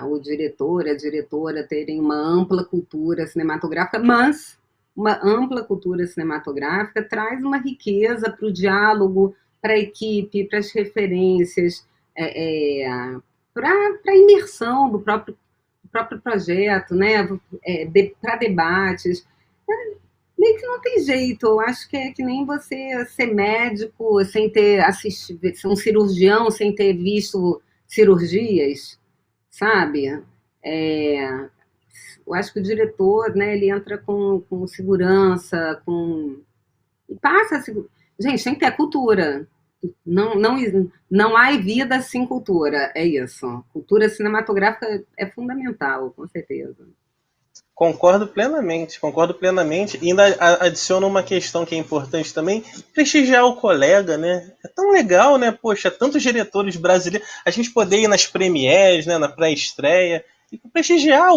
o diretor, a diretora terem uma ampla cultura cinematográfica, mas uma ampla cultura cinematográfica traz uma riqueza para o diálogo, para a equipe, para as referências, para a imersão do próprio projeto, né? Para debates. Meio que não tem jeito, eu acho que é que nem você ser médico sem ter assistido, ser um cirurgião sem ter visto cirurgias, sabe? Eu acho que o diretor, né, ele entra com segurança, e passa. Gente, tem que ter cultura. Não, não, não há vida sem cultura, é isso. Cultura cinematográfica é fundamental, com certeza. Concordo plenamente, concordo plenamente. E ainda adiciono uma questão que é importante também, prestigiar o colega, né? É tão legal, né? Poxa, tantos diretores brasileiros, a gente poder ir nas premieres, né? Na pré-estreia, e prestigiar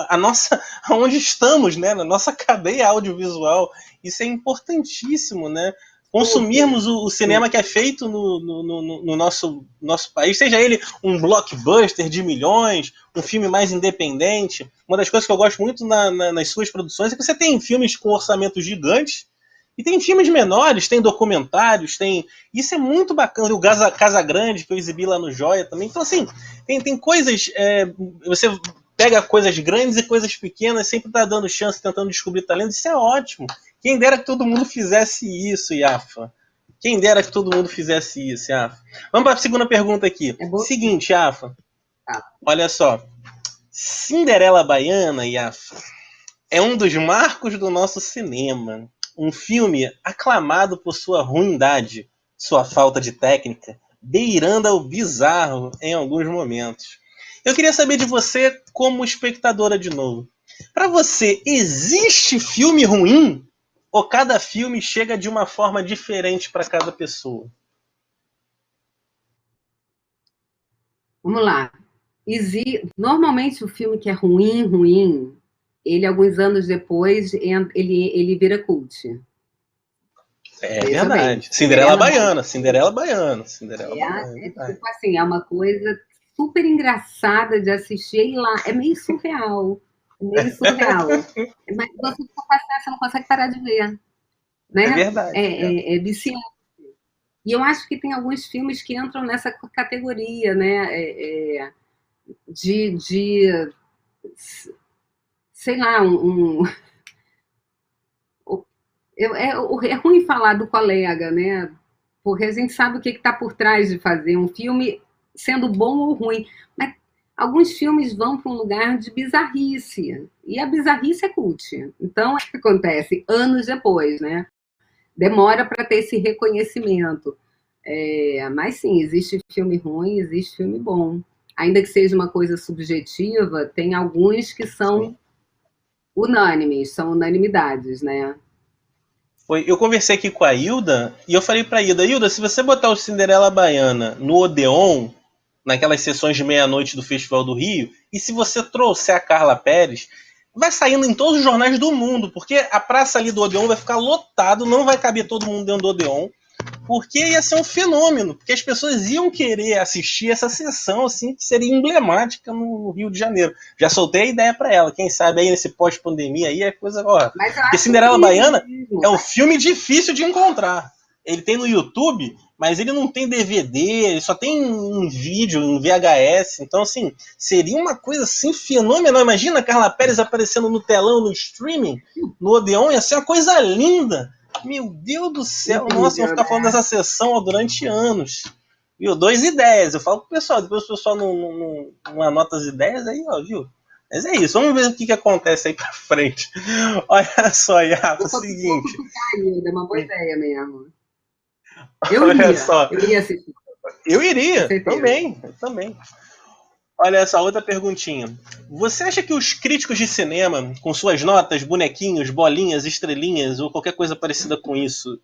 a nossa, onde estamos, né? Na nossa cadeia audiovisual. Isso é importantíssimo, né? Consumirmos o cinema que é feito no nosso país, seja ele um blockbuster de milhões, um filme mais independente. Uma das coisas que eu gosto muito nas suas produções é que você tem filmes com orçamentos gigantes e tem filmes menores, tem documentários, tem... Isso é muito bacana. O Casa Grande, que eu exibi lá no Joia também. Então, assim, tem coisas... você pega coisas grandes e coisas pequenas, sempre tá dando chance, tentando descobrir talento. Isso é ótimo. Quem dera que todo mundo fizesse isso, Yafa. Quem dera que todo mundo fizesse isso, Yafa. Vamos para a segunda pergunta aqui. Seguinte, Yafa. Olha só. Cinderela Baiana, Yafa, é um dos marcos do nosso cinema. Um filme aclamado por sua ruindade, sua falta de técnica, beirando ao bizarro em alguns momentos. Eu queria saber de você, como espectadora de novo. Para você, existe filme ruim? Ou cada filme chega de uma forma diferente para cada pessoa? Vamos lá. Normalmente o filme que é ruim, ele alguns anos depois ele vira cult. Veja verdade. Bem. Cinderela Baiana. Tipo assim, é uma coisa super engraçada de assistir e lá. É meio surreal. Mas você fica passando, você não consegue parar de ver. Né? É verdade. É viciante. E eu acho que tem alguns filmes que entram nessa categoria, né? De sei lá, é ruim falar do colega, né? Porque a gente sabe o que está por trás de fazer um filme, sendo bom ou ruim. Mas alguns filmes vão para um lugar de bizarrice. E a bizarrice é cult. Então, o que acontece? Anos depois, né? Demora para ter esse reconhecimento. Mas sim, existe filme ruim, existe filme bom. Ainda que seja uma coisa subjetiva, tem alguns que são unânimes, são unanimidades, né? Eu conversei aqui com a Hilda e eu falei pra Hilda, se você botar o Cinderela Baiana no Odeon, naquelas sessões de meia-noite do Festival do Rio, e se você trouxer a Carla Pérez, vai saindo em todos os jornais do mundo, porque a praça ali do Odeon vai ficar lotado, não vai caber todo mundo dentro do Odeon, porque ia ser um fenômeno, porque as pessoas iam querer assistir essa sessão assim, que seria emblemática no Rio de Janeiro. Já soltei a ideia para ela, quem sabe aí nesse pós-pandemia aí é coisa... Porque Cinderela Baiana é um filme difícil de encontrar. Ele tem no YouTube, mas ele não tem DVD, ele só tem um vídeo, um VHS. Então, assim, seria uma coisa assim fenomenal. Imagina a Carla Pérez aparecendo no telão, no streaming, no Odeon, ia ser uma coisa linda. Meu Deus do céu, nossa, vou ficar falando dessa sessão durante anos. Viu? 2 ideias. Eu falo pro pessoal, depois o pessoal não anota as ideias, aí, ó, viu? Mas é isso, vamos ver o que acontece aí pra frente. Olha só, Iago, é o seguinte. É uma boa ideia mesmo. Olha só. Eu iria assistir. Eu iria, também. Olha essa outra perguntinha. Você acha que os críticos de cinema, com suas notas, bonequinhos, bolinhas, estrelinhas ou qualquer coisa parecida com isso,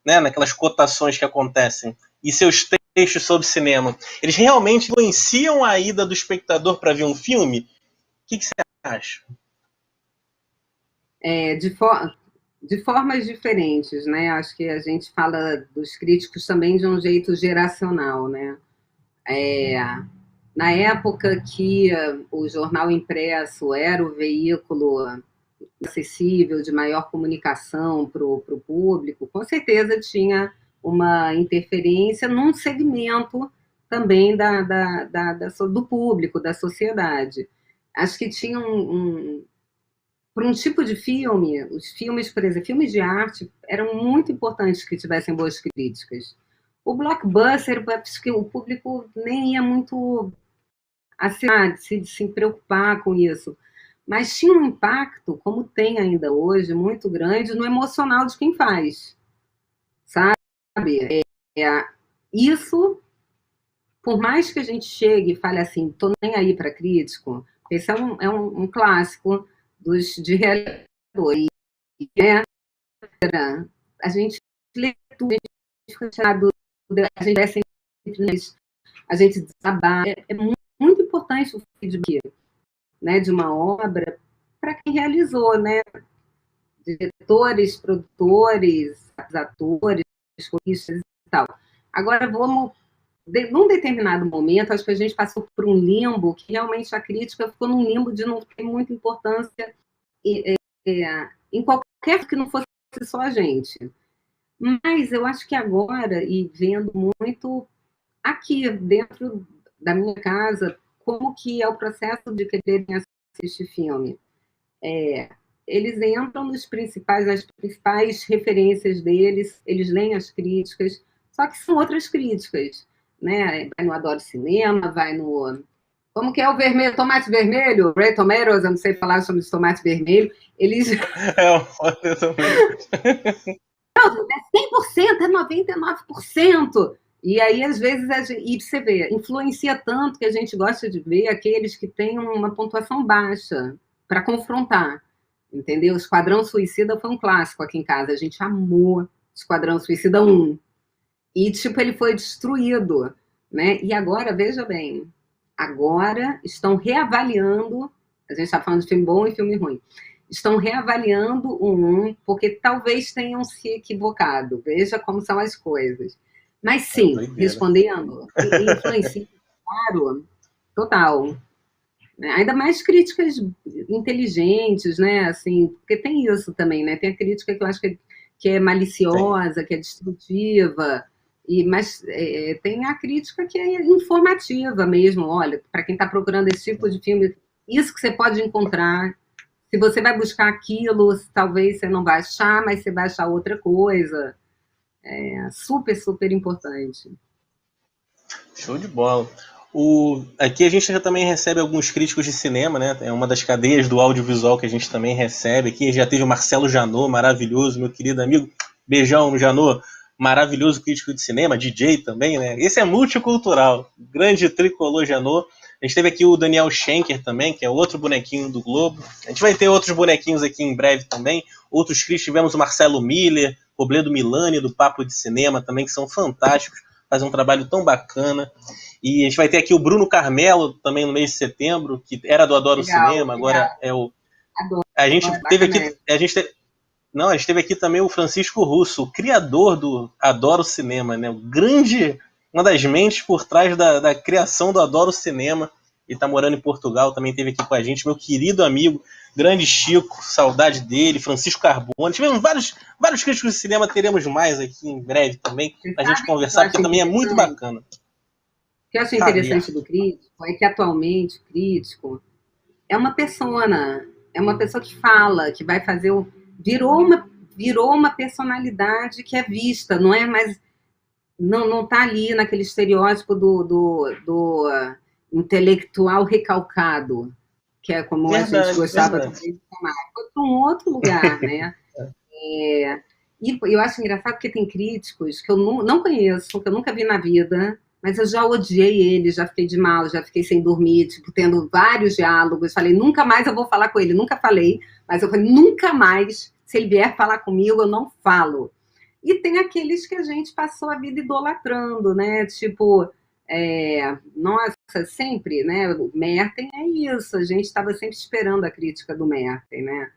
né, naquelas cotações que acontecem, e seus textos sobre cinema, eles realmente influenciam a ida do espectador para ver um filme? O que você acha? De formas diferentes, né? Acho que a gente fala dos críticos também de um jeito geracional, né? Na época que o jornal impresso era o veículo acessível, de maior comunicação para o público, com certeza tinha uma interferência num segmento também do público, da sociedade. Acho que tinha para um tipo de filme, os filmes, por exemplo, filmes de arte, eram muito importantes que tivessem boas críticas. O blockbuster, acho que o público nem ia muito se preocupar com isso. Mas tinha um impacto, como tem ainda hoje, muito grande no emocional de quem faz. Sabe? Isso, por mais que a gente chegue e fale assim, tô nem aí para crítico, esse é um clássico de realizador. Né? A gente lê tudo, a gente fica chateado, a gente desabar. É muito importante o feedback, né, de uma obra para quem realizou, né? Diretores, produtores, atores, coristas e tal. Agora, num determinado momento, acho que a gente passou por um limbo que realmente a crítica ficou num limbo de não ter muita importância em qualquer que não fosse só a gente. Mas eu acho que agora, e vendo muito aqui dentro da minha casa, como que é o processo de quererem assistir filme. Eles entram nas principais referências deles, eles leem as críticas, só que são outras críticas, né? Vai no Adoro Cinema, vai no... Como que é o vermelho, tomate vermelho? Red Tomatoes, eu não sei falar sobre os tomates vermelhos. Eles... Eu também. Não, é 100%, é 99%. E aí, às vezes, e você vê, influencia tanto que a gente gosta de ver aqueles que têm uma pontuação baixa para confrontar, entendeu? Esquadrão Suicida foi um clássico aqui em casa, a gente amou Esquadrão Suicida 1. E, tipo, ele foi destruído, né? E agora, veja bem, agora estão reavaliando, a gente está falando de filme bom e filme ruim, estão reavaliando o 1, porque talvez tenham se equivocado. Veja como são as coisas. Mas sim, respondendo, influencia, claro, total. Ainda mais críticas inteligentes, né? Assim, porque tem isso também, né? Tem a crítica que eu acho que é maliciosa, que é destrutiva, mas tem a crítica que é informativa mesmo. Olha, para quem está procurando esse tipo de filme, isso que você pode encontrar. Se você vai buscar aquilo, talvez você não vai achar, mas você vai achar outra coisa. É super, super importante. Show de bola. Aqui a gente também recebe alguns críticos de cinema, né? É uma das cadeias do audiovisual que a gente também recebe. Aqui já teve o Marcelo Janot, maravilhoso, meu querido amigo. Beijão no Janot, maravilhoso crítico de cinema, DJ também, né? Esse é multicultural, grande tricolor Janot. A gente teve aqui o Daniel Schenker também, que é outro bonequinho do Globo. A gente vai ter outros bonequinhos aqui em breve também. Outros críticos, tivemos o Marcelo Miller, Robledo Milani, do Papo de Cinema também, que são fantásticos, fazem um trabalho tão bacana. E a gente vai ter aqui o Bruno Carmelo também no mês de setembro, que era do Adoro Cinema, agora é o... Adoro, a gente teve aqui... A gente teve aqui também o Francisco Russo, o criador do Adoro Cinema, né? Uma das mentes por trás da criação do Adoro Cinema. Ele está morando em Portugal, também esteve aqui com a gente, meu querido amigo, grande Chico, saudade dele, Francisco Carbone. Tivemos vários críticos de cinema, teremos mais aqui em breve também, para a gente conversar, porque também é muito bacana. O que eu acho interessante do crítico é que atualmente o crítico é uma persona, é uma pessoa que fala, que vai fazer virou uma personalidade que é vista, não é mais não tá ali naquele estereótipo do intelectual recalcado, que é como a gente Verdade, gostava verdade. também de chamar. Foi para um outro lugar, né? E eu acho engraçado porque tem críticos que eu não conheço, que eu nunca vi na vida, mas eu já odiei ele, já fiquei de mal, já fiquei sem dormir, tipo, tendo vários diálogos. Falei, nunca mais eu vou falar com ele, nunca falei, mas eu falei, nunca mais, se ele vier falar comigo, eu não falo. E tem aqueles que a gente passou a vida idolatrando, né? Tipo, nossa, sempre, né? O Merten é isso, a gente estava sempre esperando a crítica do Merten, né?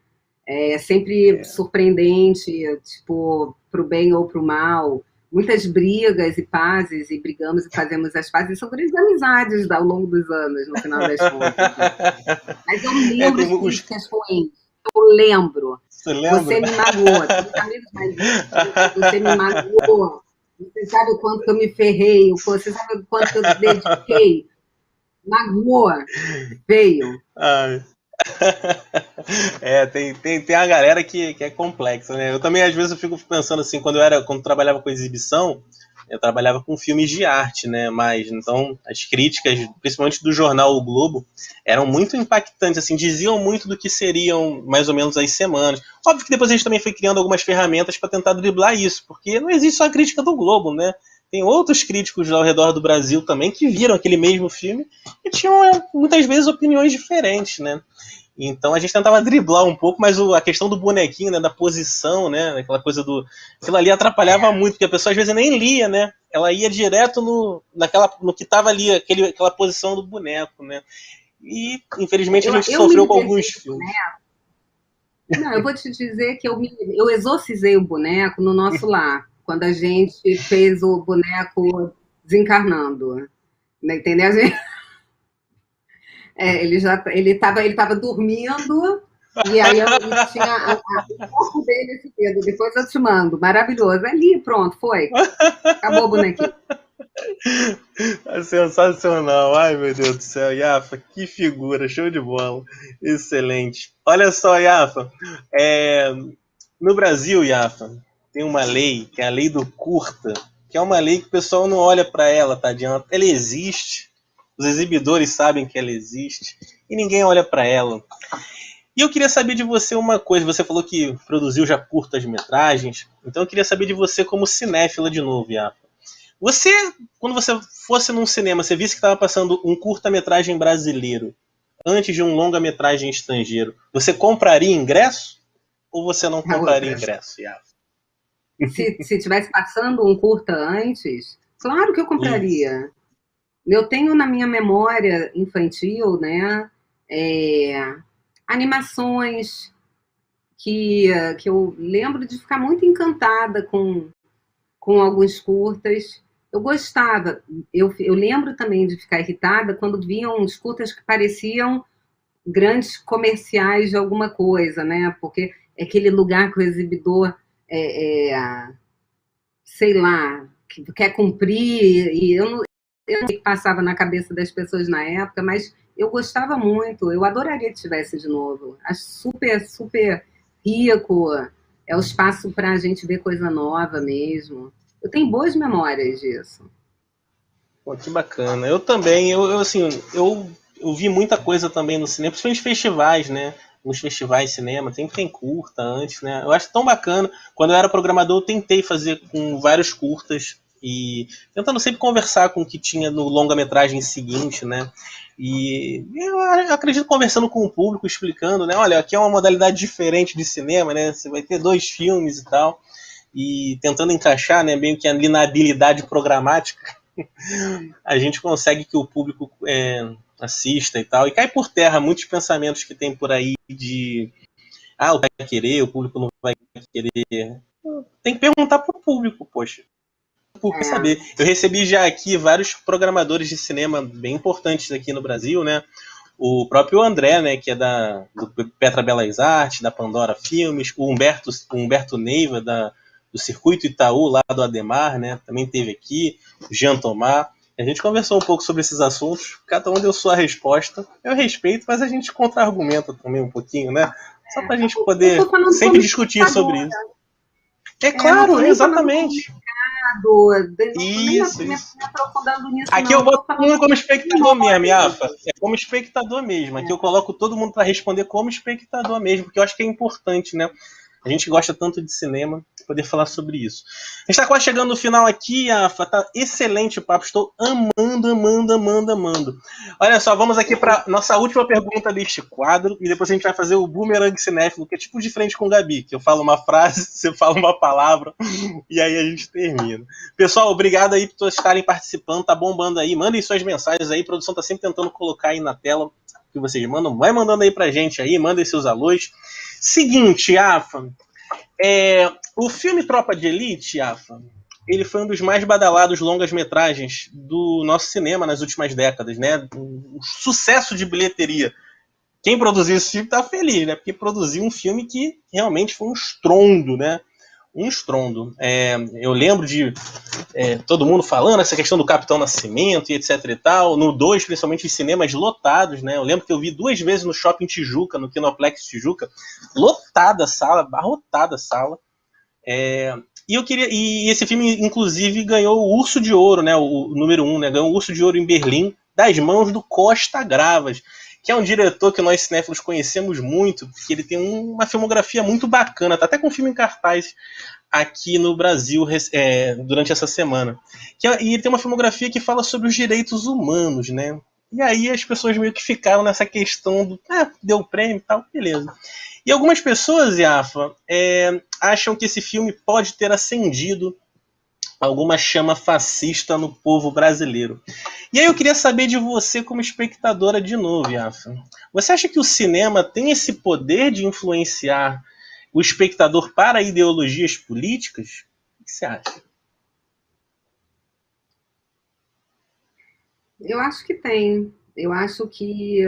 É sempre surpreendente, tipo, pro bem ou pro mal. Muitas brigas e pazes, e brigamos e fazemos as pazes, são grandes amizades ao longo dos anos, no final das contas. Né? Mas eu lembro as críticas ruins. Eu lembro. Você lembra? Você me magoou. Tem amigos mais íntimos, você me magoou. Você sabe o quanto que eu me ferrei, você sabe o quanto que eu dediquei. Magoou. Veio. Ai. Tem a galera que é complexa, né? Eu também, às vezes, eu fico pensando assim, quando trabalhava com exibição, eu trabalhava com filmes de arte, né? Mas, então, as críticas, principalmente do jornal O Globo, eram muito impactantes, assim, diziam muito do que seriam mais ou menos as semanas. Óbvio que depois a gente também foi criando algumas ferramentas para tentar driblar isso, porque não existe só a crítica do Globo, né? Tem outros críticos ao redor do Brasil também que viram aquele mesmo filme e tinham muitas vezes opiniões diferentes, né? Então a gente tentava driblar um pouco, mas a questão do bonequinho, né, da posição, né, aquela coisa do... Aquilo ali atrapalhava muito, porque a pessoa às vezes nem lia, né? Ela ia direto no que estava ali, aquela posição do boneco, né? E infelizmente a gente Eu me sofreu com alguns libertei do filmes. boneco. Não, eu vou te dizer que eu exorcizei o boneco no nosso lar, quando a gente fez o boneco desencarnando. Né, entendeu? Ele tava dormindo, e aí e tinha o corpo dele esse dedo. Depois eu te mando. Maravilhoso. Ali, pronto, foi. Acabou o bonequinho. É sensacional. Ai, meu Deus do céu. Yafa, que figura. Show de bola. Excelente. Olha só, Yafa. No Brasil, Yafa, tem uma lei, que é a lei do curta, que é uma lei que o pessoal não olha para ela, tá adianta. Ela existe. Os exibidores sabem que ela existe. E ninguém olha para ela. E eu queria saber de você uma coisa. Você falou que produziu já curtas-metragens. Então eu queria saber de você como cinéfila de novo, Yafa. Você, quando você fosse num cinema, você visse que estava passando um curta-metragem brasileiro antes de um longa-metragem estrangeiro, você compraria ingresso ou você não compraria ingresso, Yafa? Se tivesse passando um curta antes, claro que eu Isso. compraria. Eu tenho na minha memória infantil, né, animações que eu lembro de ficar muito encantada com alguns curtas. Eu gostava, eu lembro também de ficar irritada quando viam uns curtas que pareciam grandes comerciais de alguma coisa, né? Porque é aquele lugar que o exibidor, sei lá, que quer cumprir, e eu não sei o que passava na cabeça das pessoas na época, mas eu gostava muito, eu adoraria que tivesse de novo. Acho super, super rico, é o espaço para a gente ver coisa nova mesmo. Eu tenho boas memórias disso. Pô, que bacana. Eu também, assim, eu vi muita coisa também no cinema, principalmente festivais, né? Nos festivais de cinema, sempre tem curta antes, né? Eu acho tão bacana. Quando eu era programador, eu tentei fazer com vários curtas e tentando sempre conversar com o que tinha no longa-metragem seguinte, né? E eu acredito conversando com o público, explicando, né? Olha, aqui é uma modalidade diferente de cinema, né? Você vai ter 2 filmes e tal. E tentando encaixar, né, meio que ali na habilidade programática, a gente consegue que o público assista e tal. E cai por terra muitos pensamentos que tem por aí de o público vai querer, o público não vai querer. Tem que perguntar pro público, poxa. O público vai saber. Eu recebi já aqui vários programadores de cinema bem importantes aqui no Brasil, né? O próprio André, né, que é do Petra Belas Artes, da Pandora Filmes, o Humberto Neiva, do Circuito Itaú, lá do Ademar, né, também teve aqui, o Jean Tomar. A gente conversou um pouco sobre esses assuntos, cada um deu sua resposta. Eu respeito, mas a gente contra-argumenta também um pouquinho, né? Só para a gente Eu poder tô falando sempre como discutir sobre espectadora. isso. É Não tô claro, nem falando como exatamente. espectador. Isso, Me isso. aprofundando nisso, Aqui não. eu boto todo mundo como espectador mesmo, memória. Yafa. É como espectador mesmo. Aqui eu coloco todo mundo para responder como espectador mesmo, porque eu acho que é importante, né? A gente gosta tanto de cinema, poder falar sobre isso. A gente está quase chegando no final aqui, Yafa. Tá excelente o papo. Estou amando. Olha só, vamos aqui para nossa última pergunta deste quadro, e depois a gente vai fazer o Boomerang Cinéfilo, que é tipo de frente com o Gabi, que eu falo uma frase, você fala uma palavra, e aí a gente termina. Pessoal, obrigado aí por estarem participando, tá bombando aí. Mandem suas mensagens aí, a produção tá sempre tentando colocar aí na tela que vocês mandam. Vai mandando aí pra gente aí, mandem seus alôs. Seguinte, Afa, o filme Tropa de Elite, Afa, ele foi um dos mais badalados longas-metragens do nosso cinema nas últimas décadas, né? Um sucesso de bilheteria. Quem produziu esse filme tá feliz, né? Porque produziu um filme que realmente foi um estrondo, né? Um estrondo. Eu lembro de todo mundo falando essa questão do Capitão Nascimento e etc e tal. No 2, principalmente os cinemas lotados, né? Eu lembro que eu vi 2 vezes no Shopping Tijuca, no Kinoplex Tijuca, lotada a sala, abarrotada a sala. E esse filme, inclusive, ganhou o Urso de Ouro, né? O número 1, né? Ganhou o Urso de Ouro em Berlim, das mãos do Costa Gravas, que é um diretor que nós cinéfilos conhecemos muito, porque ele tem uma filmografia muito bacana, tá até com um filme em cartaz aqui no Brasil durante essa semana. E ele tem uma filmografia que fala sobre os direitos humanos, né? E aí as pessoas meio que ficaram nessa questão do deu prêmio e tal, beleza. E algumas pessoas, Yafa, acham que esse filme pode ter acendido alguma chama fascista no povo brasileiro. E aí eu queria saber de você como espectadora de novo, Yafa. Você acha que o cinema tem esse poder de influenciar o espectador para ideologias políticas? O que você acha? Eu acho que tem. Eu acho que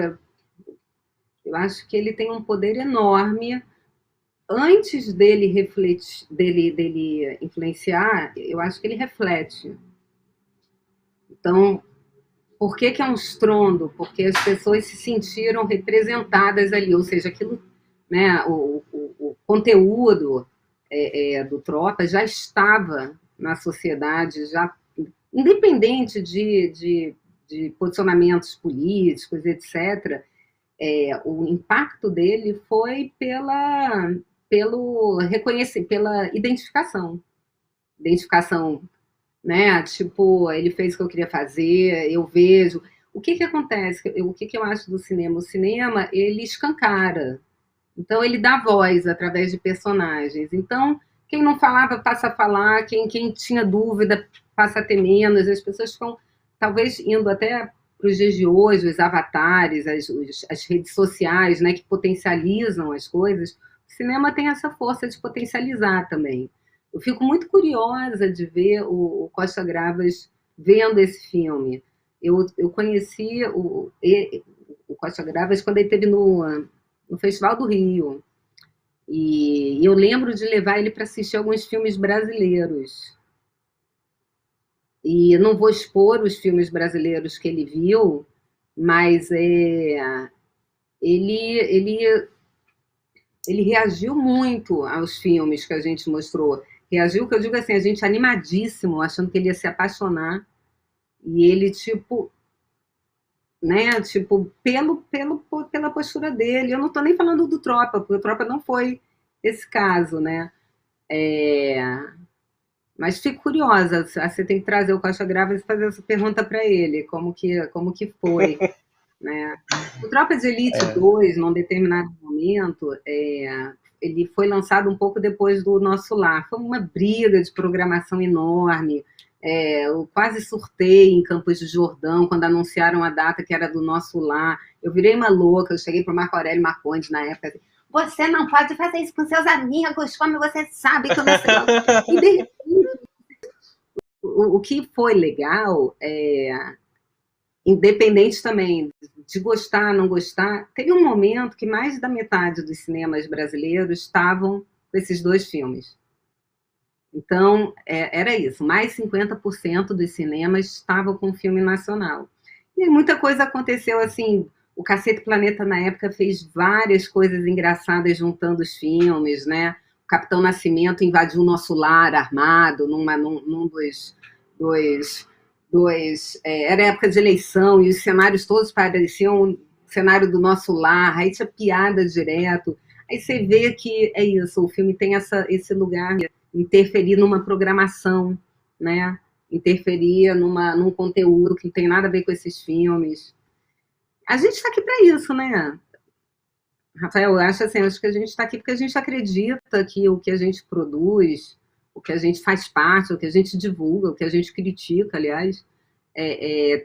ele tem um poder enorme. Antes dele refletir, dele influenciar, eu acho que ele reflete. Então, por que é um estrondo? Porque as pessoas se sentiram representadas ali, ou seja, aquilo, né, o conteúdo do Tropa já estava na sociedade, já independente de posicionamentos políticos, etc. O impacto dele foi pelo reconhecer, pela identificação, né? Tipo, ele fez o que eu queria fazer, eu vejo. O que que acontece? O que que eu acho do cinema? O cinema, ele escancara. Então, ele dá voz através de personagens. Então, quem não falava passa a falar, quem tinha dúvida passa a ter menos. As pessoas estão, talvez, indo até para os dias de hoje, os avatares, as redes sociais, né, que potencializam as coisas. O cinema tem essa força de potencializar também. Eu fico muito curiosa de ver o Costa Gravas vendo esse filme. Eu conheci o Costa Gravas quando ele esteve no Festival do Rio. E eu lembro de levar ele para assistir alguns filmes brasileiros. E não vou expor os filmes brasileiros que ele viu, mas ele, ele reagiu muito aos filmes que a gente mostrou. Reagiu, que eu digo assim, a gente animadíssimo, achando que ele ia se apaixonar. E ele, tipo, né, tipo, pela postura dele. Eu não estou nem falando do Tropa, porque o Tropa não foi esse caso, né? Mas fico curiosa, você tem que trazer o Costa Gravas e fazer essa pergunta para ele, como que foi, né? O Tropa de Elite 2, num determinado momento, ele foi lançado um pouco depois do Nosso Lar. Foi uma briga de programação enorme. Eu quase surtei em Campos do Jordão, quando anunciaram a data que era do Nosso Lar. Eu virei uma louca, eu cheguei para o Marco Aurélio Marcondes na época, assim, você não pode fazer isso com seus amigos, como você sabe que eu não sei. E de repente, o que foi legal, independente também de gostar, não gostar, teve um momento que mais da metade dos cinemas brasileiros estavam com esses dois filmes. Então, era isso, mais 50% dos cinemas estavam com filme nacional. E muita coisa aconteceu, assim, o Cacete Planeta, na época, fez várias coisas engraçadas juntando os filmes, né? O Capitão Nascimento invadiu o nosso lar armado num era época de eleição e os cenários todos pareciam o cenário do nosso lar, aí tinha piada direto. Aí você vê que é isso, o filme tem esse lugar de interferir numa programação, né? Interferir num conteúdo que não tem nada a ver com esses filmes. A gente está aqui para isso, né? Rafael, eu acho assim, acho que a gente está aqui porque a gente acredita que o que a gente produz, o que a gente faz parte, o que a gente divulga, o que a gente critica, aliás,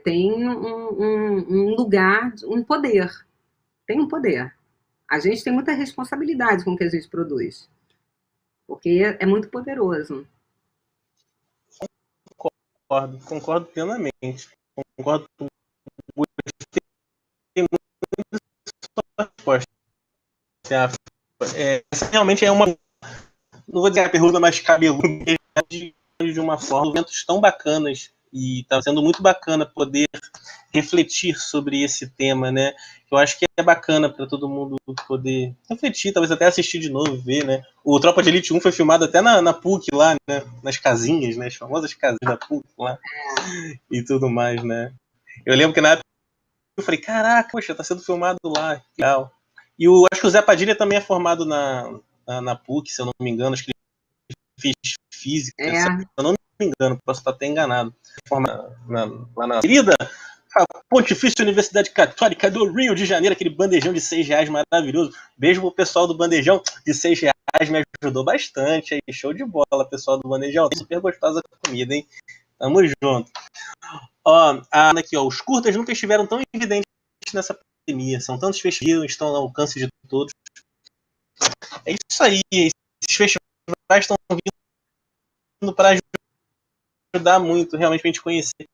tem um lugar, um poder. Tem um poder. A gente tem muita responsabilidade com o que a gente produz, porque é muito poderoso. Concordo plenamente. Concordo com você. Tem muita resposta. Essa realmente é uma, não vou dizer a pergunta mais cabeluda, de uma forma, eventos tão bacanas, e está sendo muito bacana poder refletir sobre esse tema, né? Eu acho que é bacana para todo mundo poder refletir, talvez até assistir de novo, ver, né? O Tropa de Elite 1 foi filmado até na PUC lá, né? Nas casinhas, né? As famosas casinhas da PUC lá, e tudo mais, né? Eu lembro que na época eu falei, caraca, poxa, tá sendo filmado lá, que legal. E acho que o Zé Padilha também é formado na PUC, se eu não me engano, acho que ele fez física, se eu não me engano, posso estar até enganado. Lá na querida Pontifícia Universidade Católica do Rio de Janeiro, aquele bandejão de R$6 maravilhoso. Beijo pro pessoal do bandejão de R$6, me ajudou bastante. Aí, show de bola, pessoal do bandejão. Super gostosa a comida, hein? Tamo junto. Ó, aqui, ó, os curtas nunca estiveram tão evidentes nessa pandemia. São tantos festivais, estão ao alcance de todos. É isso aí. Esses festivais estão vindo para ajudar muito, realmente, pra gente conhecer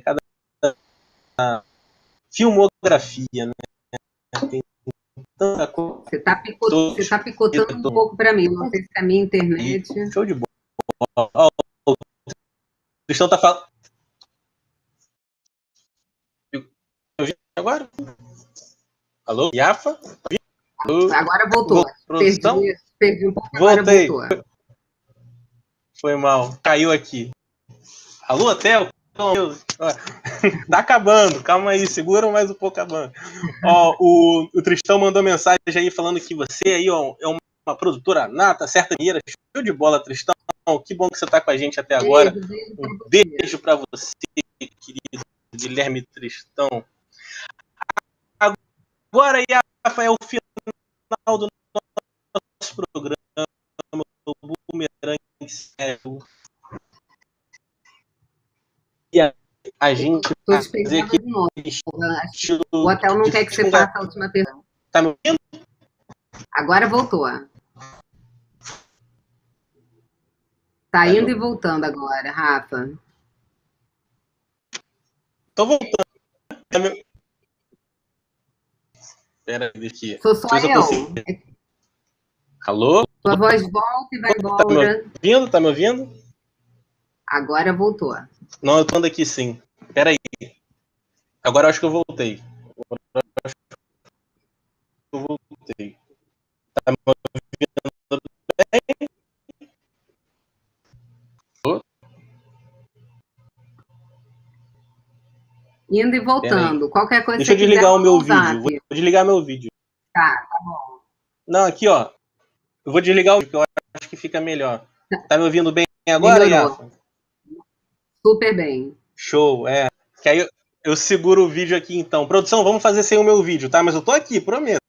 cada filmografia, né? Tem tanta coisa. Você tá picotando um pouco para mim. Não sei se é a minha internet. Show de bola. Ó, o Cristão tá falando. Agora? Alô? Iafa? Agora voltou. Perdi um pouco, voltei. Agora voltou. Foi mal. Caiu aqui. Alô, Theo? Tá acabando. Calma aí. Segura mais um pouco acabando. Ó, o Tristão mandou mensagem aí falando que você aí, ó, é uma produtora nata, certa dinheiro. Show de bola, Tristão. Que bom que você tá com a gente até agora. Um beijo pra você, querido Guilherme Tristão. Agora aí, Rafael, o final do nosso programa, o Boomerang Cego. E a gente vai fazer aqui. O hotel não quer que você faça a última pergunta. Tá me ouvindo? Agora voltou. Tá indo e voltando agora, Rafa. Tô voltando. Pera aí, aqui. Sou só eu. Alô? Tua voz volta e vai embora. Tá me ouvindo? Agora voltou. Não, eu tô andando aqui sim. Pera aí. Agora eu acho que eu voltei. Tá me ouvindo bem? Indo e voltando. Qualquer coisa. Deixa eu desligar o meu vídeo. Vou desligar meu vídeo. Tá bom. Não, aqui, ó. Eu vou desligar o vídeo, porque eu acho que fica melhor. Tá me ouvindo bem agora, Iafa? Super bem. Show, Que aí eu seguro o vídeo aqui, então. Produção, vamos fazer sem o meu vídeo, tá? Mas eu tô aqui, prometo.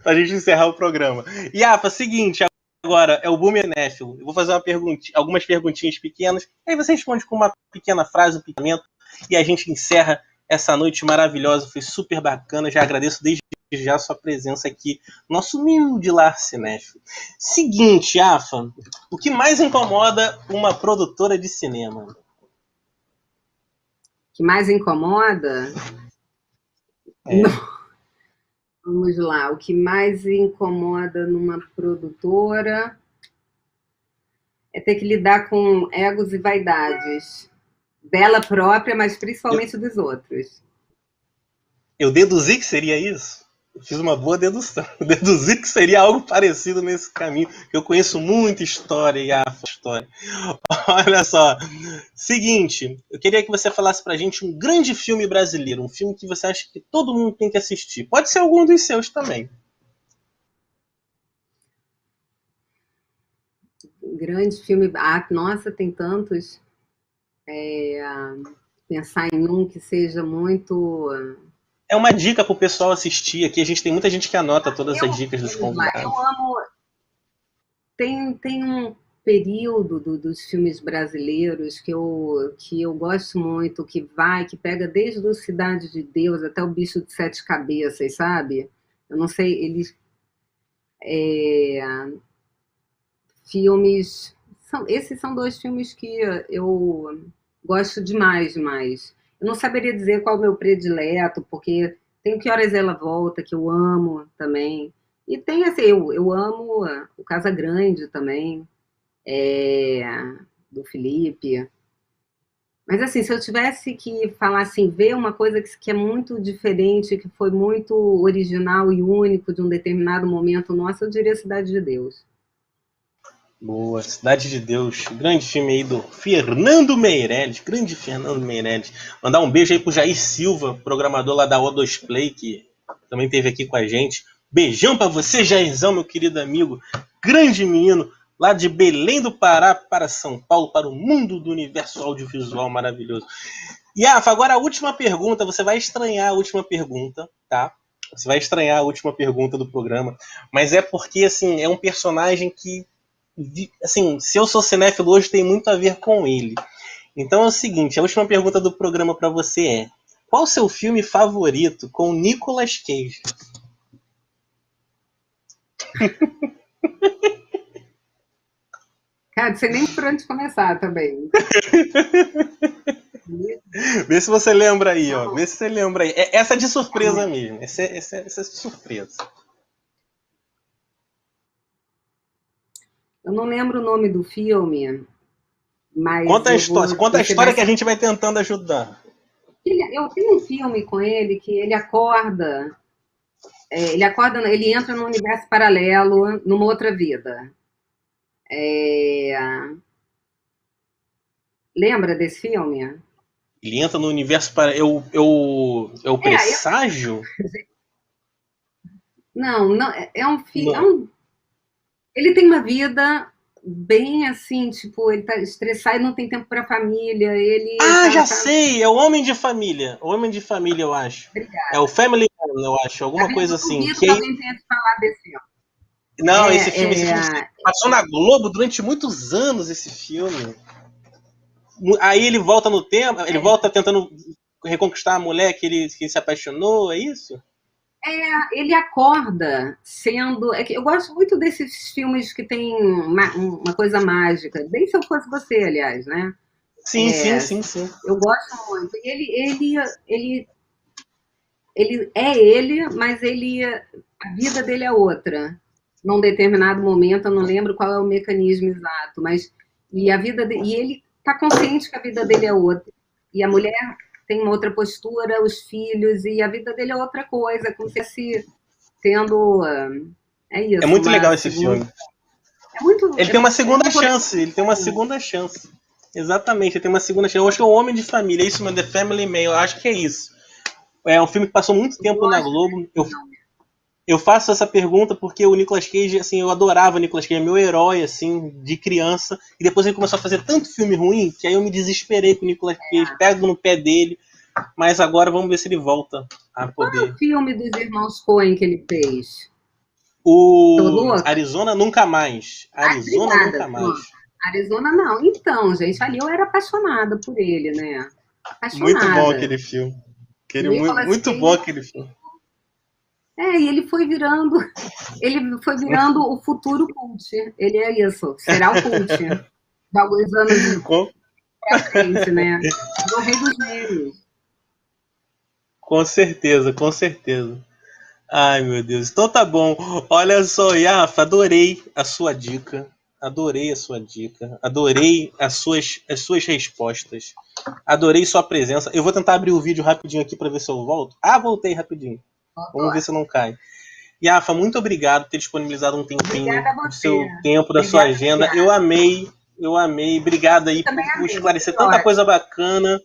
Pra gente encerrar o programa. Iafa, seguinte, agora é o Boomer Néfilo. Eu vou fazer algumas perguntinhas pequenas. Aí você responde com uma pequena frase, um pensamento. E a gente encerra essa noite maravilhosa. Foi super bacana. Já agradeço desde já a sua presença aqui. Nosso humilde lar cinéfilo. Seguinte, Iafa. O que mais incomoda uma produtora de cinema? O que mais incomoda? Vamos lá. O que mais incomoda numa produtora é ter que lidar com egos e vaidades. Dela própria, mas principalmente dos outros. Eu deduzi que seria isso? Fiz uma boa dedução. Deduzi que seria algo parecido nesse caminho, que eu conheço muita história e a história. Olha só. Seguinte, eu queria que você falasse pra gente um grande filme brasileiro, um filme que você acha que todo mundo tem que assistir. Pode ser algum dos seus também. Grande filme. Ah, nossa, tem tantos. Pensar em um que seja muito. É uma dica pro pessoal assistir aqui. A gente tem muita gente que anota todas as dicas dos Vamos lá, eu convidados. amo. Tem um período dos filmes brasileiros que eu gosto muito, que pega desde o Cidade de Deus até o Bicho de Sete Cabeças, sabe? Eu não sei, eles. Filmes. Esses são dois filmes que eu gosto demais, demais. Eu não saberia dizer qual é o meu predileto, porque tem Que Horas Ela Volta, que eu amo também. E tem assim, eu amo o Casa Grande também, é, do Felipe. Mas assim, se eu tivesse que falar assim, ver uma coisa que é muito diferente, que foi muito original e único de um determinado momento nosso, eu diria Cidade de Deus. Boa, Cidade de Deus, grande filme aí do Fernando Meirelles, grande Fernando Meirelles. Mandar um beijo aí pro Jair Silva, programador lá da O2 Play, que também esteve aqui com a gente. Beijão pra você, Jairzão, meu querido amigo, grande menino, lá de Belém do Pará para São Paulo, para o mundo do universo audiovisual maravilhoso. E Afa, agora a última pergunta, você vai estranhar a última pergunta, tá? Você vai estranhar a última pergunta do programa, mas é porque, assim, é um personagem que, assim, se eu sou cinéfilo hoje, tem muito a ver com ele. Então é o seguinte, a última pergunta do programa para você é: qual o seu filme favorito com Nicolas Cage? Cara, não sei nem por onde começar também. Vê se você lembra aí, ó. Vê se você lembra aí. Essa é de surpresa mesmo. Essa é de surpresa. Eu não lembro o nome do filme, mas Conta a história. Conta a você vai história que a saber. gente vai tentando ajudar. Eu tenho um filme com ele que ele entra num universo paralelo, numa outra vida. É, lembra desse filme? Ele entra no universo para. Eu É, presságio? não, é um Não. filme. Ele tem uma vida bem assim, tipo, ele tá estressado e não tem tempo para família. Ele Ah, já tá. sei! É o Homem de Família. O Homem de Família, eu acho. É o Family Man, eu acho. Alguma coisa Eu assim. duvido Que que aí... alguém tenha te falar desse filme. Não, esse filme É, passou na Globo durante muitos anos, esse filme. Aí ele volta no tempo, ele volta tentando reconquistar a mulher que se apaixonou, é isso? ele acorda sendo. É que eu gosto muito desses filmes que tem uma coisa mágica. Bem se eu fosse você, aliás, né? Sim, sim, sim, sim. Eu gosto muito. E ele é ele, mas a vida dele é outra. Num determinado momento, eu não lembro qual é o mecanismo exato, mas e ele está consciente que a vida dele é outra. E a mulher tem uma outra postura, os filhos, e a vida dele é outra coisa, como se tendo. É É isso, muito uma legal esse segunda. filme. É muito. Ele tem uma Eu segunda não vou chance, ele tem uma segunda chance. Exatamente, ele tem uma segunda chance. Eu acho que é o Homem de Família, é isso mesmo, The Family Man, eu acho que é isso. É um filme que passou muito eu tempo na gosto Globo. desse filme. Eu faço essa pergunta porque o Nicolas Cage, assim, eu adorava o Nicolas Cage, é meu herói, assim, de criança. E depois ele começou a fazer tanto filme ruim que aí eu me desesperei com o Nicolas Cage, pego no pé dele. Mas agora vamos ver se ele volta a Qual é poder. o filme dos irmãos Coen que ele fez? Tô O louca? Arizona Nunca Mais. Arizona Obrigada. Nunca Mais. Pronto. Arizona não. Então, gente, ali eu era apaixonada por ele, né? Muito bom Apaixonada. aquele filme. Nicolas Muito bom Cage. aquele filme. E ele foi virando o futuro cult. Ele é isso, será o cult. De alguns anos Com, pra frente, né? Virou o rei dos memes. com certeza, com certeza. Ai, meu Deus. Então tá bom. Olha só, Yafa, adorei a sua dica. Adorei a sua dica. Adorei as suas respostas. Adorei sua presença. Eu vou tentar abrir o vídeo rapidinho aqui para ver se eu volto. Ah, voltei rapidinho. Vamos ver se não cai. Yafa, muito obrigado por ter disponibilizado um tempinho do seu tempo, da sua agenda. Eu amei. Obrigado aí por esclarecer tanta coisa bacana.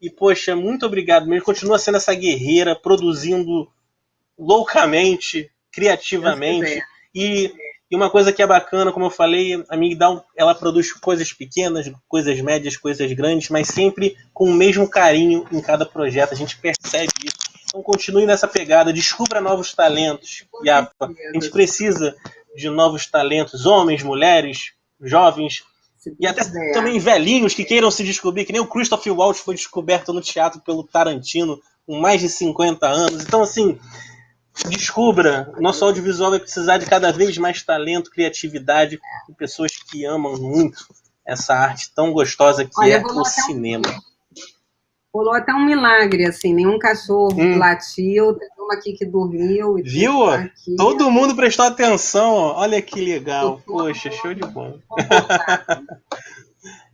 E, poxa, muito obrigado mesmo. Continua sendo essa guerreira, produzindo loucamente, criativamente. E uma coisa que é bacana, como eu falei, a Migdal, ela produz coisas pequenas, coisas médias, coisas grandes, mas sempre com o mesmo carinho em cada projeto. A gente percebe isso. Então continue nessa pegada, descubra novos talentos, Yafa. A gente precisa de novos talentos, homens, mulheres, jovens, e até também velhinhos que queiram se descobrir, que nem o Christopher Waltz foi descoberto no teatro pelo Tarantino, com mais de 50 anos. Então, assim, descubra, nosso audiovisual vai precisar de cada vez mais talento, criatividade, e pessoas que amam muito essa arte tão gostosa que é o cinema. Rolou até um milagre, assim, nenhum cachorro latiu, teve uma aqui que dormiu. Viu? Aqui. Todo mundo prestou atenção, olha que legal. Poxa, show de bom.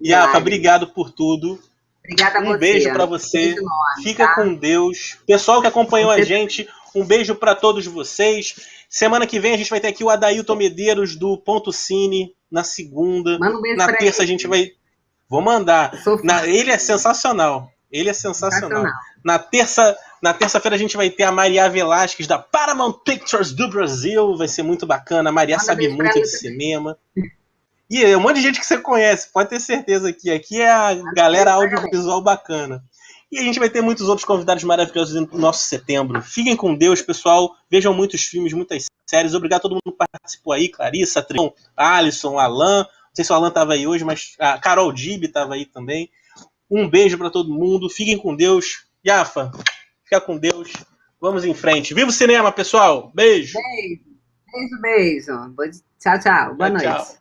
Yafa, obrigado por tudo. Obrigada a você. Beijo para você. Beijo enorme, fica com Deus. Pessoal que acompanhou a gente, um beijo para todos vocês. Semana que vem a gente vai ter aqui o Adailton Medeiros do Ponto Cine, na segunda. Manda um beijo na terça a gente vai... Vou mandar. Ele é sensacional. Na terça-feira a gente vai ter a Maria Velasquez, da Paramount Pictures do Brasil. Vai ser muito bacana. A Maria sabe muito de cinema. E é um monte de gente que você conhece, pode ter certeza que aqui é a galera audiovisual bacana. E a gente vai ter muitos outros convidados maravilhosos no nosso setembro. Fiquem com Deus, pessoal. Vejam muitos filmes, muitas séries. Obrigado a todo mundo que participou aí. Clarissa, Trion, Alisson, Alan. Não sei se o Alan estava aí hoje, mas a Carol Dib estava aí também. Um beijo para todo mundo. Fiquem com Deus. Yafa, fica com Deus. Vamos em frente. Viva o cinema, pessoal. Beijo. Beijo. Tchau, tchau. Boa noite. Tchau.